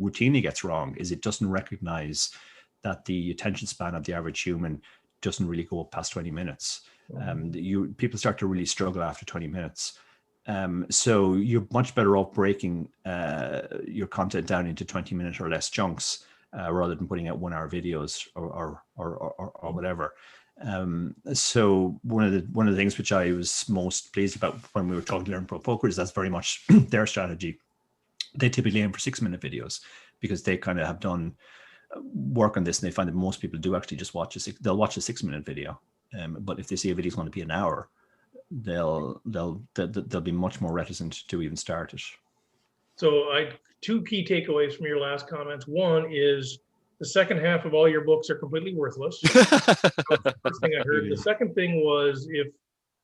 [SPEAKER 4] routinely gets wrong is it doesn't recognize that the attention span of the average human doesn't really go up past 20 minutes. People start to really struggle after 20 minutes. So you're much better off breaking your content down into 20-minute or less chunks rather than putting out 1-hour videos or whatever. So one of the things which I was most pleased about when we were talking to Learn Pro Poker is that's very much their strategy. They typically aim for 6-minute videos because they kind of have done work on this, and they find that most people do actually just they'll watch a 6-minute video. But if they see a video is going to be an hour, they'll be much more reticent to even start it.
[SPEAKER 1] So 2 key takeaways from your last comments. One is the second half of all your books are completely worthless. The first thing I heard. The second thing was, if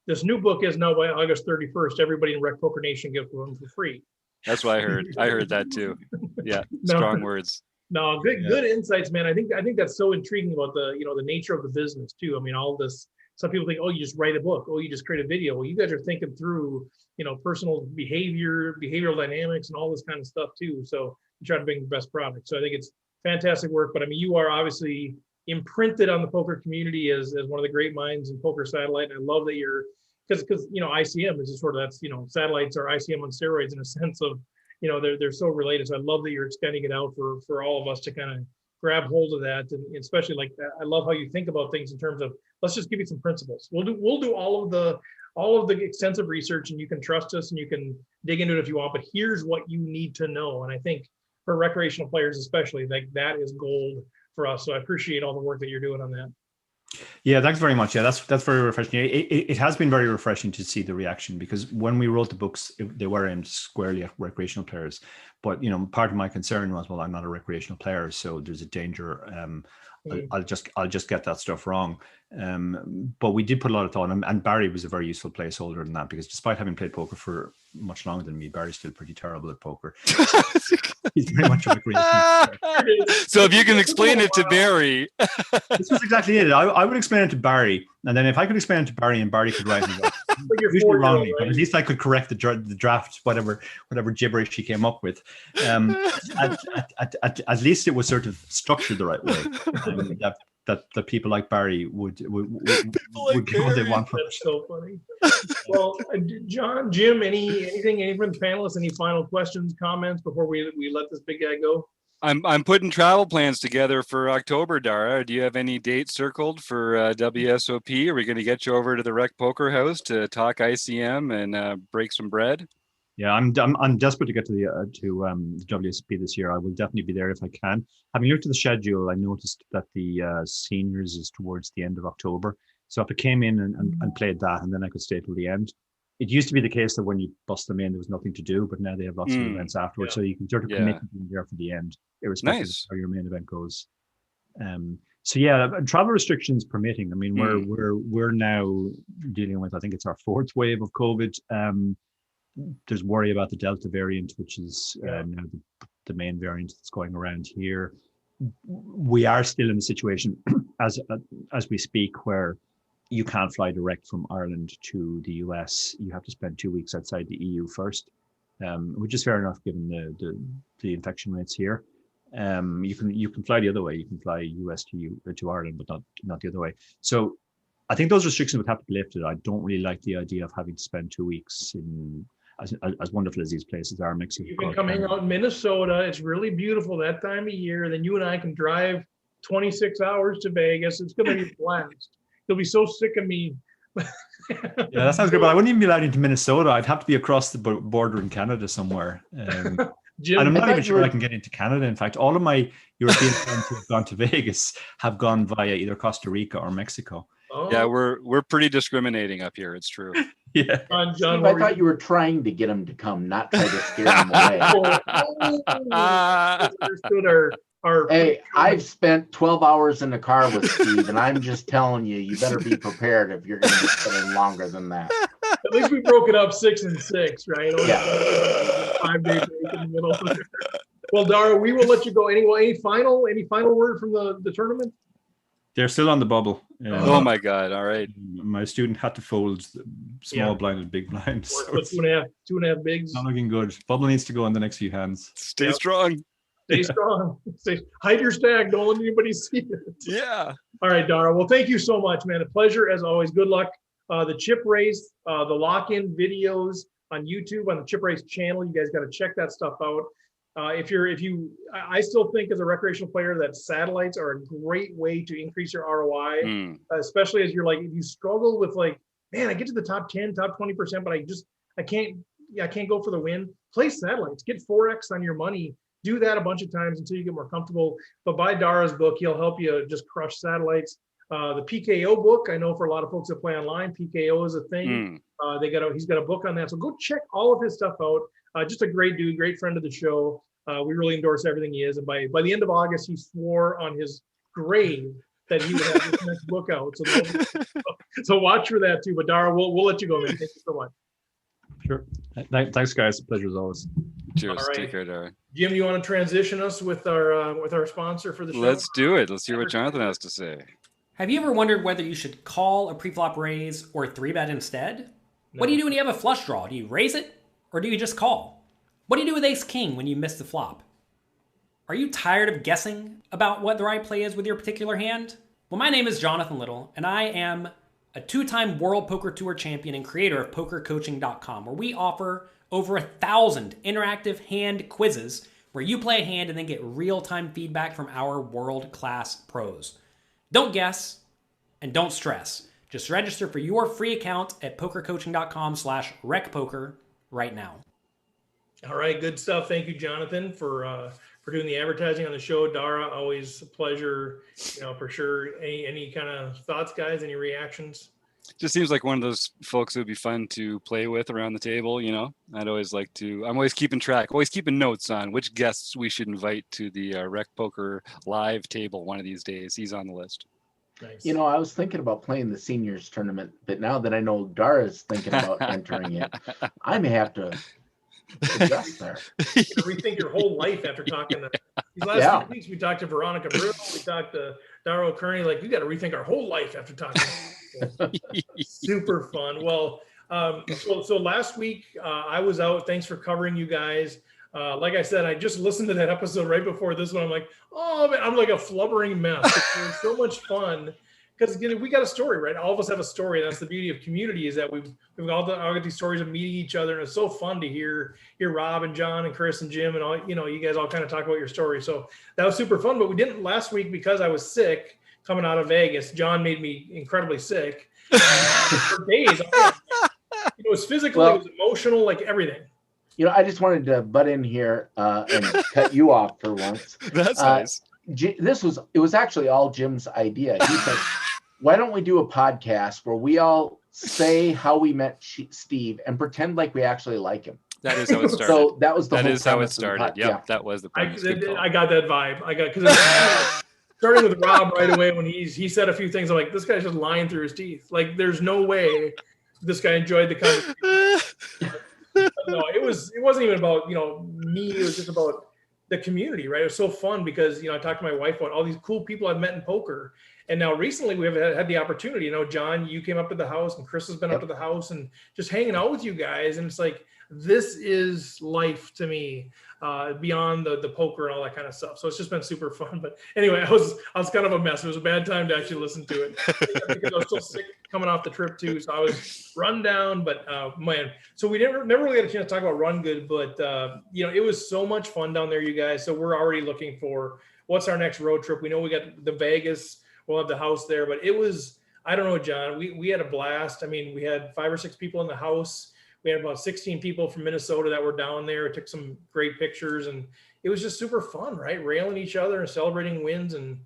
[SPEAKER 1] this new book is now by August 31st, everybody in Rec Poker Nation gets one for free.
[SPEAKER 2] That's what I heard. I heard that too. Yeah, strong words.
[SPEAKER 1] No, good insights, man. I think that's so intriguing about the nature of the business too. I mean, all this. Some people think, oh, you just write a book. Oh, you just create a video. Well, you guys are thinking through, personal behavioral dynamics, and all this kind of stuff too. So you try to bring the best product. So I think it's fantastic work. But I mean, you are obviously imprinted on the poker community as one of the great minds in poker satellite. And I love that you're because ICM is just sort of satellites are ICM on steroids in a sense of they're so related. So I love that you're extending it out for all of us to kind of grab hold of that, and especially like that. I love how you think about things in terms of, let's just give you some principles. We'll do all of the extensive research, and you can trust us and you can dig into it if you want, but here's what you need to know. And I think for recreational players especially, like that is gold for us. So I appreciate all the work that you're doing on that.
[SPEAKER 4] Yeah, thanks very much. Yeah, that's very refreshing. It has been very refreshing to see the reaction, because when we wrote the books, they were aimed squarely at recreational players. But part of my concern was, well, I'm not a recreational player, so there's a danger. I'll just get that stuff wrong. But we did put a lot of thought, and Barry was a very useful placeholder in that, because despite having played poker for much longer than me, Barry's still pretty terrible at poker. He's very much a recreational player.
[SPEAKER 2] So if you can explain it to Barry.
[SPEAKER 4] This was exactly it. I would explain it to Barry, and then if I could explain it to Barry and Barry could write it up, usually wrongly, but at least I could correct the draft, whatever gibberish he came up with. At least it was sort of structured the right way. That people like Barry would get what they want from it.
[SPEAKER 1] That's so funny. Well, John, Jim, anything from the panelists? Any final questions, comments before we let this big guy go?
[SPEAKER 2] I'm putting travel plans together for October, Dara. Do you have any dates circled for WSOP? Are we going to get you over to the Rec Poker House to talk ICM and break some bread?
[SPEAKER 4] Yeah, I'm desperate to get to the WSOP this year. I will definitely be there if I can. Having looked at the schedule, I noticed that the seniors is towards the end of October. So if I came in and played that, and then I could stay till the end. It used to be the case that when you bust them in, there was nothing to do, but now they have lots of events afterwards, so you can sort of commit to being there for the end, irrespective of how your main event goes. So yeah, travel restrictions permitting. I mean, we're now dealing with, I think it's our fourth wave of COVID. There's worry about the Delta variant, which is now the main variant that's going around here. We are still in a situation as we speak where you can't fly direct from Ireland to the US. You have to spend 2 weeks outside the EU first, which is fair enough given the infection rates here. You can fly the other way. You can fly US to Ireland, but not the other way. So I think those restrictions would have to be lifted. I don't really like the idea of having to spend 2 weeks in as wonderful as these places are, Mexico.
[SPEAKER 1] You can come hang out in Minnesota. It's really beautiful that time of year. Then you and I can drive 26 hours to Vegas. It's going to be a blast. You'll be so sick of me.
[SPEAKER 4] Yeah, that sounds good, but I wouldn't even be allowed into Minnesota. I'd have to be across the border in Canada somewhere.
[SPEAKER 1] Jim,
[SPEAKER 4] and I'm not even sure I can get into Canada. In fact, all of my European friends who have gone to Vegas have gone via either Costa Rica or Mexico.
[SPEAKER 1] Oh.
[SPEAKER 2] Yeah, we're pretty discriminating up here. It's true.
[SPEAKER 4] Yeah.
[SPEAKER 1] John,
[SPEAKER 3] Steve, I thought you were trying to get them to come, not try to scare them away.
[SPEAKER 1] Understood our
[SPEAKER 3] Hey, I've spent 12 hours in the car with Steve, and I'm just telling you, you better be prepared if you're going to be spending longer than that.
[SPEAKER 1] At least we broke it up 6 and 6, right?
[SPEAKER 3] Yeah.
[SPEAKER 1] 5 days break in the middle. Well, Dara, we will let you go. Any final word from the tournament?
[SPEAKER 4] They're still on the bubble.
[SPEAKER 2] Oh my God! All right.
[SPEAKER 4] My student had to fold small blind and big blind. So
[SPEAKER 1] two and a half bigs.
[SPEAKER 4] not looking good. Bubble needs to go in the next few hands.
[SPEAKER 2] Stay strong.
[SPEAKER 1] Stay strong. Hide your stack. Don't let anybody see it.
[SPEAKER 2] Yeah.
[SPEAKER 1] All right, Dara. Well, thank you so much, man. A pleasure as always. Good luck. The chip race, the lock-in videos on YouTube on the chip race channel. You guys got to check that stuff out. I still think as a recreational player that satellites are a great way to increase your ROI, especially as you're like, if you struggle with like, man, I get to the top 10, top 20%, but I can't go for the win. Play satellites, get 4X on your money. Do that a bunch of times until you get more comfortable. But buy Dara's book. He'll help you just crush satellites. The PKO book, I know for a lot of folks that play online, PKO is a thing. He's got a book on that. So go check all of his stuff out. Just a great dude, great friend of the show. We really endorse everything he is. And by the end of August, he swore on his grave that he would have this next book out. So watch for that too. But Dara, we'll let you go, man. Thank you so much.
[SPEAKER 4] Sure. Thanks, guys. Pleasure as always.
[SPEAKER 2] Cheers.
[SPEAKER 1] All right.
[SPEAKER 2] Take care, Dara.
[SPEAKER 1] Jim, you want to transition us with our sponsor for the show?
[SPEAKER 2] Let's do it. Let's hear what Jonathan has to say.
[SPEAKER 5] Have you ever wondered whether you should call a preflop raise or 3-bet instead?
[SPEAKER 1] No.
[SPEAKER 5] What do you do when you have a flush draw? Do you raise it or do you just call? What do you do with ace-king when you miss the flop? Are you tired of guessing about what the right play is with your particular hand? Well, my name is Jonathan Little, and I am a 2-time World Poker Tour champion and creator of PokerCoaching.com, where we offer over 1,000 interactive hand quizzes where you play a hand and then get real-time feedback from our world-class pros. Don't guess and don't stress. Just register for your free account at PokerCoaching.com/recpoker right now.
[SPEAKER 1] All right, good stuff. Thank you, Jonathan, for doing the advertising on the show. Dara, always a pleasure, for sure. Any kind of thoughts, guys? Any reactions?
[SPEAKER 2] Just seems like one of those folks who would be fun to play with around the table. I'm always keeping track, always keeping notes on which guests we should invite to the Rec Poker live table one of these days. He's on the list.
[SPEAKER 1] Nice.
[SPEAKER 3] I was thinking about playing the seniors tournament, but now that I know Dara's thinking about entering it, I may have to adjust there.
[SPEAKER 1] You gotta rethink your whole life after talking to these last few weeks. We talked to Veronica Brill, we talked to Dara Kearney. Like, you got to rethink our whole life after talking. Super fun. Well, so last week I was out. Thanks for covering, you guys. Like I said, I just listened to that episode right before this one. I'm like, oh man, I'm like a flubbering mess. It was so much fun because we got a story, right? All of us have a story. That's the beauty of community, is that we've all got these stories of meeting each other, and it's so fun to hear Rob and John and Chris and Jim and all. You guys all kind of talk about your story. So that was super fun. But we didn't last week because I was sick coming out of Vegas. John made me incredibly sick for days. It was physical, it was emotional, like everything.
[SPEAKER 3] I just wanted to butt in here and cut you off for once.
[SPEAKER 2] That's nice.
[SPEAKER 3] It was actually all Jim's idea. He said, why don't we do a podcast where we all say how we met Steve and pretend like we actually like him?
[SPEAKER 2] That is how it started.
[SPEAKER 3] So that was the
[SPEAKER 2] that
[SPEAKER 3] whole
[SPEAKER 2] is how it
[SPEAKER 3] premise of the
[SPEAKER 2] started. Yep, that was the premise.
[SPEAKER 1] I got that vibe. Because starting with Rob right away when he said a few things. I'm like, this guy's just lying through his teeth. Like, there's no way this guy enjoyed the conversation. No, it wasn't even about, me. It was just about the community, right? It was so fun because, I talked to my wife about all these cool people I've met in poker. And now recently we have had the opportunity, John, you came up to the house and Chris has been up to the house and just hanging out with you guys. And it's like, this is life to me, beyond the poker and all that kind of stuff. So it's just been super fun. But anyway, I was kind of a mess. It was a bad time to actually listen to it because I was still sick coming off the trip too. So I was run down, but man, so we never really had a chance to talk about Run Good, but it was so much fun down there, you guys. So we're already looking for what's our next road trip. We know we got the Vegas, we'll have the house there, but it was, I don't know, John, we had a blast. I mean, we had 5 or 6 people in the house. We had about 16 people from Minnesota that were down there. Took some great pictures, and it was just super fun, right? Railing each other and celebrating wins. And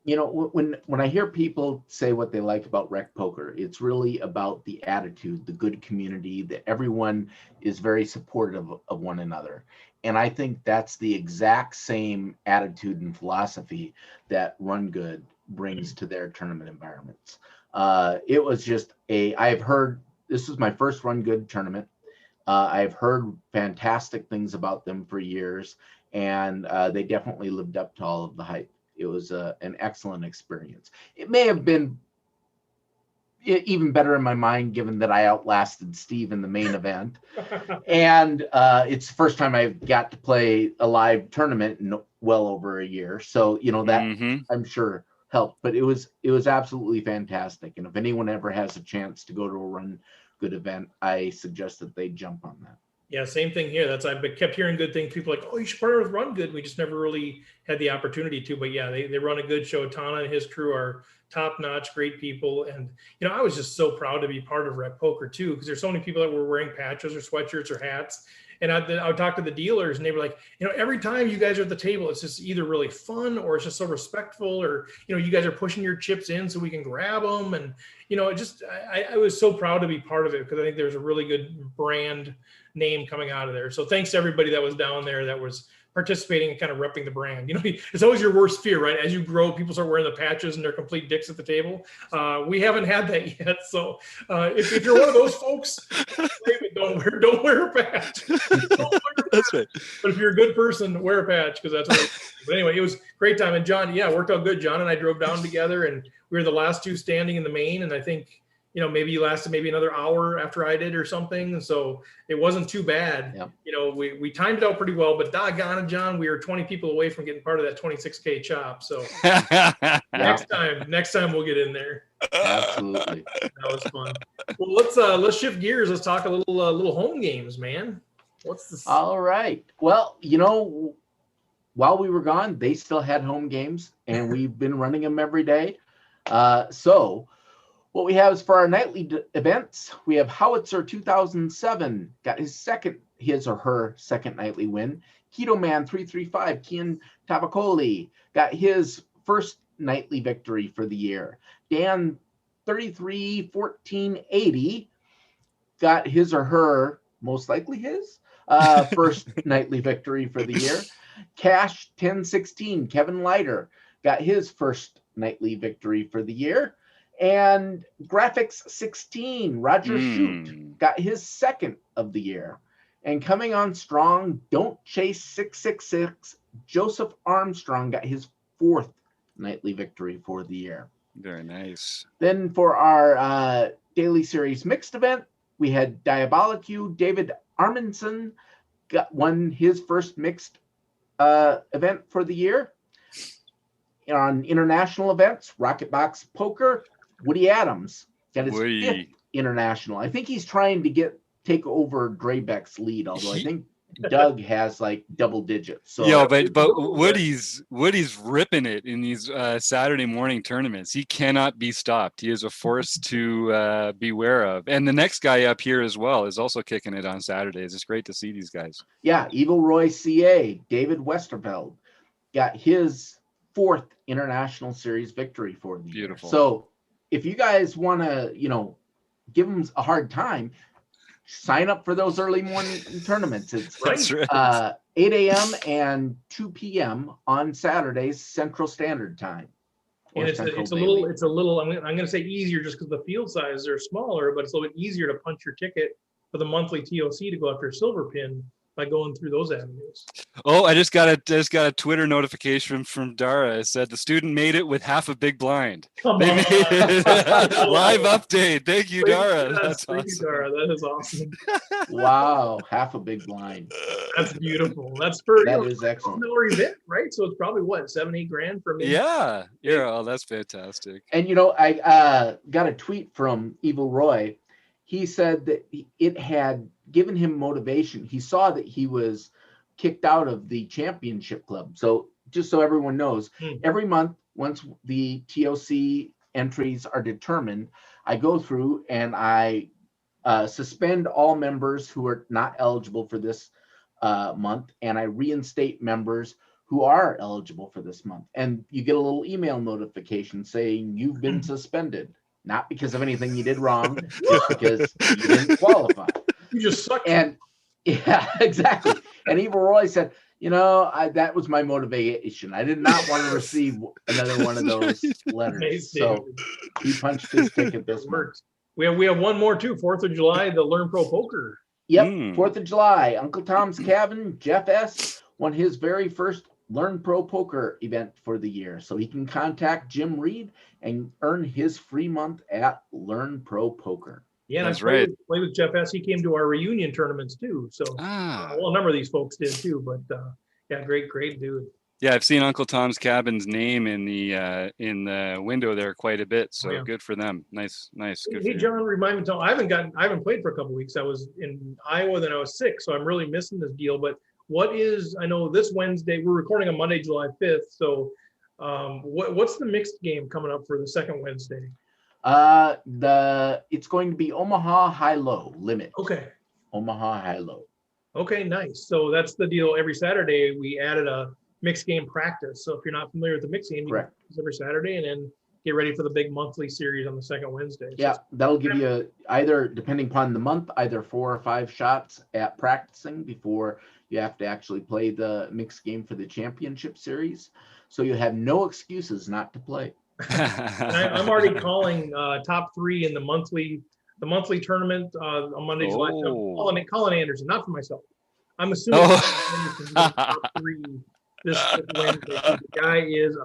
[SPEAKER 3] when I hear people say what they like about rec poker, it's really about the attitude, the good community, that everyone is very supportive of one another. And I think that's the exact same attitude and philosophy that Run Good brings to their tournament environments. It was just I've heard, this was my first Run Good tournament. I've heard fantastic things about them for years, and they definitely lived up to all of the hype. It was an excellent experience. It may have been even better in my mind, given that I outlasted Steve in the main event. And it's the first time I've got to play a live tournament in well over a year. So, that I'm sure helped, but it was absolutely fantastic. And if anyone ever has a chance to go to a Run Good event, I suggest that they jump on that.
[SPEAKER 1] Yeah, same thing here. I've kept hearing good things. People are like, oh, you should partner with Run Good. We just never really had the opportunity to. But yeah, they run a good show. Tana and his crew are top-notch, great people. And, I was just so proud to be part of Rec Poker too, because there's so many people that were wearing patches or sweatshirts or hats. And I would talk to the dealers and they were like, every time you guys are at the table, it's just either really fun or it's just so respectful, or, you guys are pushing your chips in so we can grab them. And, I was so proud to be part of it because I think there's a really good brand name coming out of there. So thanks to everybody that was down there that was participating and kind of repping the brand. It's always your worst fear, right? As you grow, people start wearing the patches and they're complete dicks at the table. We haven't had that yet. So if you're one of those folks, don't wear a patch.
[SPEAKER 2] That's right.
[SPEAKER 1] But if you're a good person, wear a patch, because that's what. But anyway, it was a great time. And John, it worked out good. John and I drove down together, and we were the last 2 standing in the main. And I think, maybe you lasted maybe another hour after I did or something. So it wasn't too bad. Yep. We timed it out pretty well, but doggone it, John, we were 20 people away from getting part of that 26K chop. So next time we'll get in there.
[SPEAKER 3] Absolutely.
[SPEAKER 1] That was fun. Well, let's shift gears. Let's talk a little home games, man. What's this?
[SPEAKER 3] All right. Well, while we were gone, they still had home games, and we've been running them every day. So what we have is for our nightly events, we have Howitzer 2007 got his or her second nightly win. Keto Man 335, Kian Tavakoli got his first nightly victory for the year. Dan 331480 got his or her, most likely his, first nightly victory for the year. Cash 1016, Kevin Leiter got his first nightly victory for the year. And Graphics 16, Roger Shute got his second of the year. And coming on strong, Don't Chase 666, Joseph Armstrong got his fourth nightly victory for the year.
[SPEAKER 2] Very nice.
[SPEAKER 3] Then for our Daily Series mixed event, we had Diabolicu, David Arminson won his first mixed event for the year. On international events, Rocket Box Poker, Woody Adams got his fifth international. I think he's trying to take over Draybeck's lead, although I think Doug has like double digits. So
[SPEAKER 2] but Woody's ripping it in these Saturday morning tournaments. He cannot be stopped. He is a force to beware of. And the next guy up here as well is also kicking it on Saturdays. It's great to see these guys.
[SPEAKER 3] Yeah, Evil Roy CA, David Westerveld got his fourth international series victory for the year. So if you guys want to, give them a hard time, sign up for those early morning tournaments. It's 8 a.m. and 2 p.m. on Saturdays, Central Standard Time.
[SPEAKER 1] And it's a little. I'm going to say easier just because the field sizes are smaller, but it's a little bit easier to punch your ticket for the monthly TOC to go after a silver pin by going through those avenues.
[SPEAKER 2] Oh, I just got a Twitter notification from Dara. It said the student made it with half a big blind.
[SPEAKER 1] Come
[SPEAKER 2] They
[SPEAKER 1] on.
[SPEAKER 2] made it. Live update. Thank you, Dara.
[SPEAKER 1] Yes,
[SPEAKER 2] That's
[SPEAKER 1] thank
[SPEAKER 2] awesome.
[SPEAKER 1] you, Dara. That is awesome.
[SPEAKER 3] Wow, half a big blind.
[SPEAKER 1] That's beautiful. That's for
[SPEAKER 3] That is excellent.
[SPEAKER 1] $1,000 event, right? So it's probably what, $7-8 for me.
[SPEAKER 2] Yeah. Oh, that's fantastic.
[SPEAKER 3] And I got a tweet from Evil Roy. He said that it had given him motivation. He saw that he was kicked out of the championship club. So just so everyone knows, every month, once the TOC entries are determined, I go through and I suspend all members who are not eligible for this month, and I reinstate members who are eligible for this month. And you get a little email notification saying you've been suspended. Not because of anything you did wrong, just because you didn't qualify.
[SPEAKER 1] You just suck.
[SPEAKER 3] And yeah, exactly. And Evil Roy said, that was my motivation. I did not want to receive another one of those letters.
[SPEAKER 1] Amazing.
[SPEAKER 3] So he punched his ticket this month.
[SPEAKER 1] We have one more too. 4th of July, the Learn Pro Poker.
[SPEAKER 3] Yep, 4th of July. Uncle Tom's Cabin, Jeff S. won his very first Learn Pro Poker event for the year. So he can contact Jim Reed and earn his free month at Learn Pro Poker.
[SPEAKER 1] Yeah,
[SPEAKER 2] that's right.
[SPEAKER 1] Play with Jeff S. He came to our reunion tournaments too. So well, a number of these folks did too. But yeah, great dude.
[SPEAKER 2] Yeah, I've seen Uncle Tom's Cabin's name in the window there quite a bit. So good for them. Nice. Good
[SPEAKER 1] Hey, John, remind me. I haven't played for a couple of weeks. I was in Iowa, then I was sick, so I'm really missing this deal. But I know this Wednesday, we're recording on Monday, July 5th. So what's the mixed game coming up for the second Wednesday?
[SPEAKER 3] It's going to be Omaha High-Low limit.
[SPEAKER 1] Okay.
[SPEAKER 3] Omaha High-Low.
[SPEAKER 1] Okay, nice. So that's the deal. Every Saturday, we added a mixed game practice. So if you're not familiar with the mixed game, you can practice every Saturday and then get ready for the big monthly series on the second Wednesday. So
[SPEAKER 3] yeah, that'll give you either, depending upon the month, either 4 or 5 shots at practicing before you have to actually play the mixed game for the championship series. So you have no excuses not to play.
[SPEAKER 1] I'm already calling top 3 in the monthly tournament on Monday, July 5th. Colin Anderson, not for myself. I'm assuming Anderson's top 3 this Wednesday. The guy is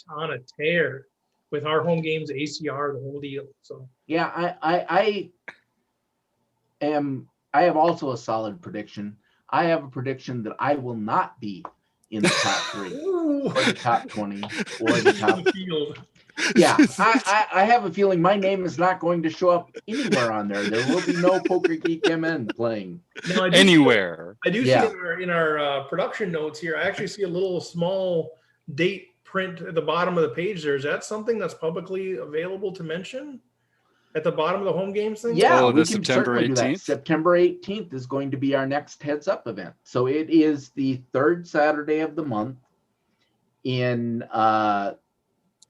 [SPEAKER 1] on a tear with our home games, ACR, the whole deal. So
[SPEAKER 3] yeah, I have also a solid prediction. I have a prediction that I will not be in the top 3 or the top 20 or the top
[SPEAKER 1] field.
[SPEAKER 3] Yeah, I have a feeling my name is not going to show up anywhere on there. There will be no Poker Geek MN playing
[SPEAKER 2] anywhere.
[SPEAKER 1] I do see in our production notes here, I actually see a little small date print at the bottom of the page there. Is that something that's publicly available to mention at the bottom of the home games thing?
[SPEAKER 3] Yeah,
[SPEAKER 2] the September 18th.
[SPEAKER 3] September 18th is going to be our next Heads Up event. So it is the 3rd Saturday of the month in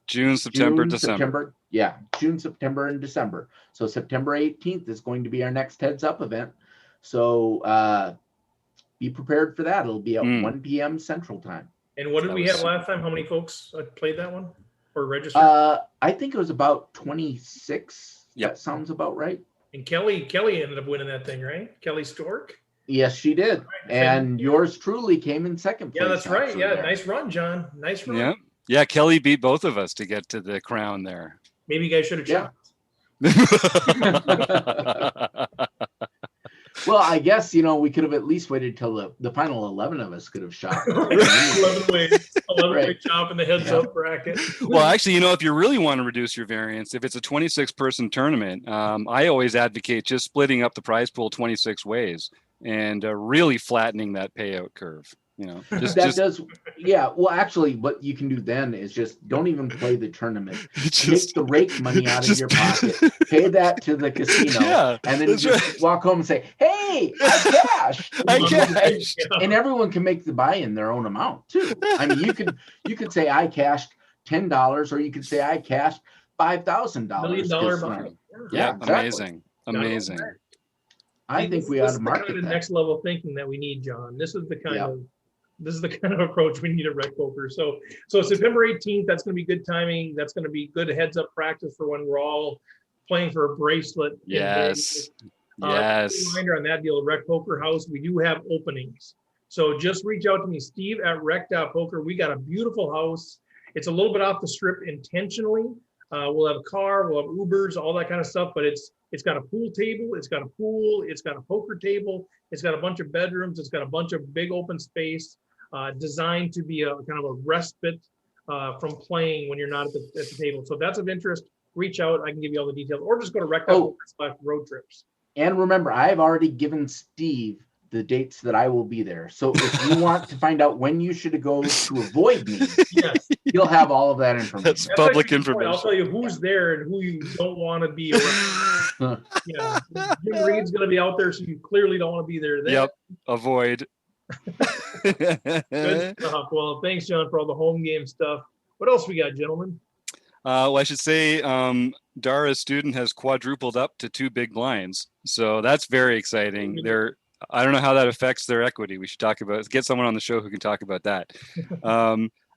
[SPEAKER 2] June, September, December.
[SPEAKER 3] June, September, and December. So September 18th is going to be our next Heads Up event. So be prepared for that. It'll be at 1 p.m. Central Time.
[SPEAKER 1] And what did we have last time? How many folks played that one or registered?
[SPEAKER 3] I think it was about 26.
[SPEAKER 2] Yep.
[SPEAKER 3] That sounds about right.
[SPEAKER 1] And Kelly ended up winning that thing, right? Kelly Stork?
[SPEAKER 3] Yes, she did. Right. And yours truly came in second place.
[SPEAKER 1] Yeah, that's right. Yeah, nice run, John. Nice run.
[SPEAKER 2] Yeah, Kelly beat both of us to get to the crown there.
[SPEAKER 1] Maybe you guys should have checked.
[SPEAKER 3] Well, I guess, we could have at least waited till the final 11 of us could have shot.
[SPEAKER 1] 11-way chop in the Heads Up bracket.
[SPEAKER 2] Well, actually, if you really want to reduce your variance, if it's a 26-person tournament, I always advocate just splitting up the prize pool 26 ways and really flattening that payout curve.
[SPEAKER 3] Well, actually, what you can do then is just don't even play the tournament. Take the rake money out of your pocket, pay that to the casino, and then just walk home and say, "Hey, I cashed." And everyone can make the buy-in their own amount too. I mean, you could say I cashed $10, or you could say I cashed $5,000.
[SPEAKER 1] $1 million buy.
[SPEAKER 2] Yeah, exactly. Amazing.
[SPEAKER 3] I think we ought to market
[SPEAKER 1] the
[SPEAKER 3] that.
[SPEAKER 1] next level thinking that we need, John. This is the kind of This is the kind of approach we need at Rec Poker. So September 18th, that's going to be good timing. That's going to be good heads up practice for when we're all playing for a bracelet.
[SPEAKER 2] Yes. Yes.
[SPEAKER 1] Reminder on that deal, Rec Poker House, we do have openings. So just reach out to me, Steve at rec.poker. We got a beautiful house. It's a little bit off the strip intentionally. We'll have a car, we'll have Ubers, all that kind of stuff, but it's got a pool table, it's got a pool, it's got a poker table, it's got a bunch of bedrooms, it's got a bunch of big open space, designed to be a kind of a respite from playing when you're not at the table. So if that's of interest, reach out. I can give you all the details, or just go to rec.poker/road trips.
[SPEAKER 3] And remember, I've already given Steve the dates that I will be there. So if you want to find out when you should go to avoid me,
[SPEAKER 1] yes,
[SPEAKER 3] you'll have all of that information.
[SPEAKER 2] That's public information.
[SPEAKER 1] I'll tell you who's there and who you don't want to be around. Yeah, Jim Reed's going to be out there, so you clearly don't want to be there.
[SPEAKER 2] Yep, avoid.
[SPEAKER 1] Good stuff. Well, thanks, John, for all the home game stuff. What else we got, gentlemen?
[SPEAKER 2] Well, I should say Dara's student has quadrupled up to 2 big blinds. So that's very exciting. I don't know how that affects their equity. We should get someone on the show who can talk about that.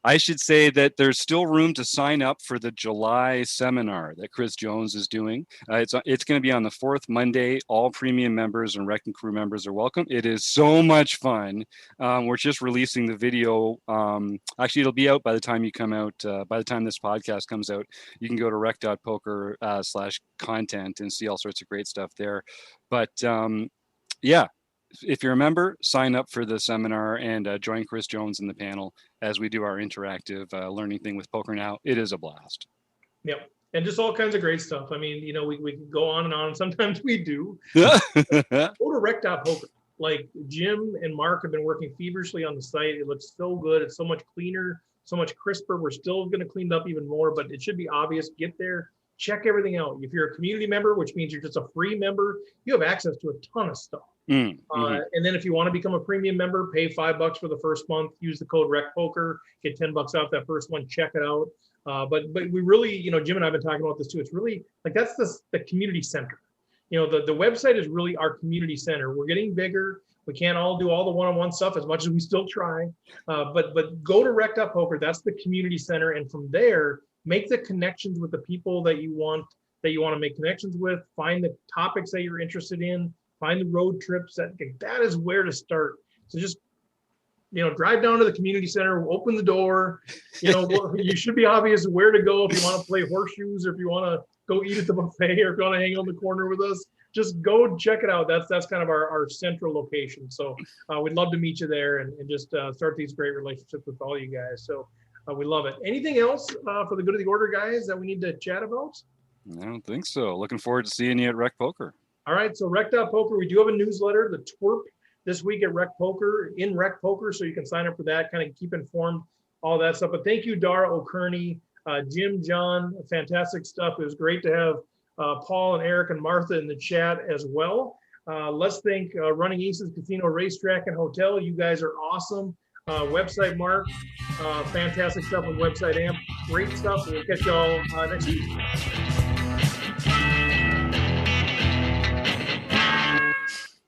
[SPEAKER 2] I should say that there's still room to sign up for the July seminar that Chris Jones is doing. It's going to be on the 4th Monday. All premium members and Rec and Crew members are welcome. It is so much fun. We're just releasing the video. Actually, it'll be out by the time you come out. By the time this podcast comes out, you can go to rec.poker/content and see all sorts of great stuff there. But yeah. If you're a member, sign up for the seminar and join Chris Jones in the panel as we do our interactive learning thing with Poker Now. It is a blast.
[SPEAKER 1] Yep. And just all kinds of great stuff. I mean, we can go on and on. Sometimes we do. Go to rec.poker. Like Jim and Mark have been working feverishly on the site. It looks so good. It's so much cleaner, so much crisper. We're still going to clean it up even more, but it should be obvious. Get there. Check everything out. If you're a community member, which means you're just a free member, you have access to a ton of stuff. And then if you want to become a premium member, pay $5 for the first month, use the code RECPOKER, get $10 off that first one, check it out. But we really, Jim and I have been talking about this too. It's really like, that's the community center. The website is really our community center. We're getting bigger. We can't all do all the one-on-one stuff as much as we still try. But go to rec.poker. That's the community center. And from there, make the connections with the people that you want to make connections with, find the topics that you're interested in, find the road trips. That is where to start. So just, drive down to the community center, open the door. You should be obvious where to go if you want to play horseshoes or if you want to go eat at the buffet or go to hang on the corner with us. Just go check it out. That's kind of our central location. So we'd love to meet you there and just start these great relationships with all you guys. So we love it. Anything else for the good of the order, guys, that we need to chat about?
[SPEAKER 2] I don't think so. Looking forward to seeing you at Rec Poker.
[SPEAKER 1] All right, so Rec.Poker, we do have a newsletter, the twerp, this week at Rec Poker, in Rec Poker, so you can sign up for that, kind of keep informed, all that stuff. But thank you, Dara O'Kearney, Jim, John, fantastic stuff. It was great to have Paul and Eric and Martha in the chat as well. Let's thank Running Aces Casino, Racetrack, and Hotel. You guys are awesome. Website Mark, fantastic stuff on Website Amp. Great stuff. We'll catch y'all next week.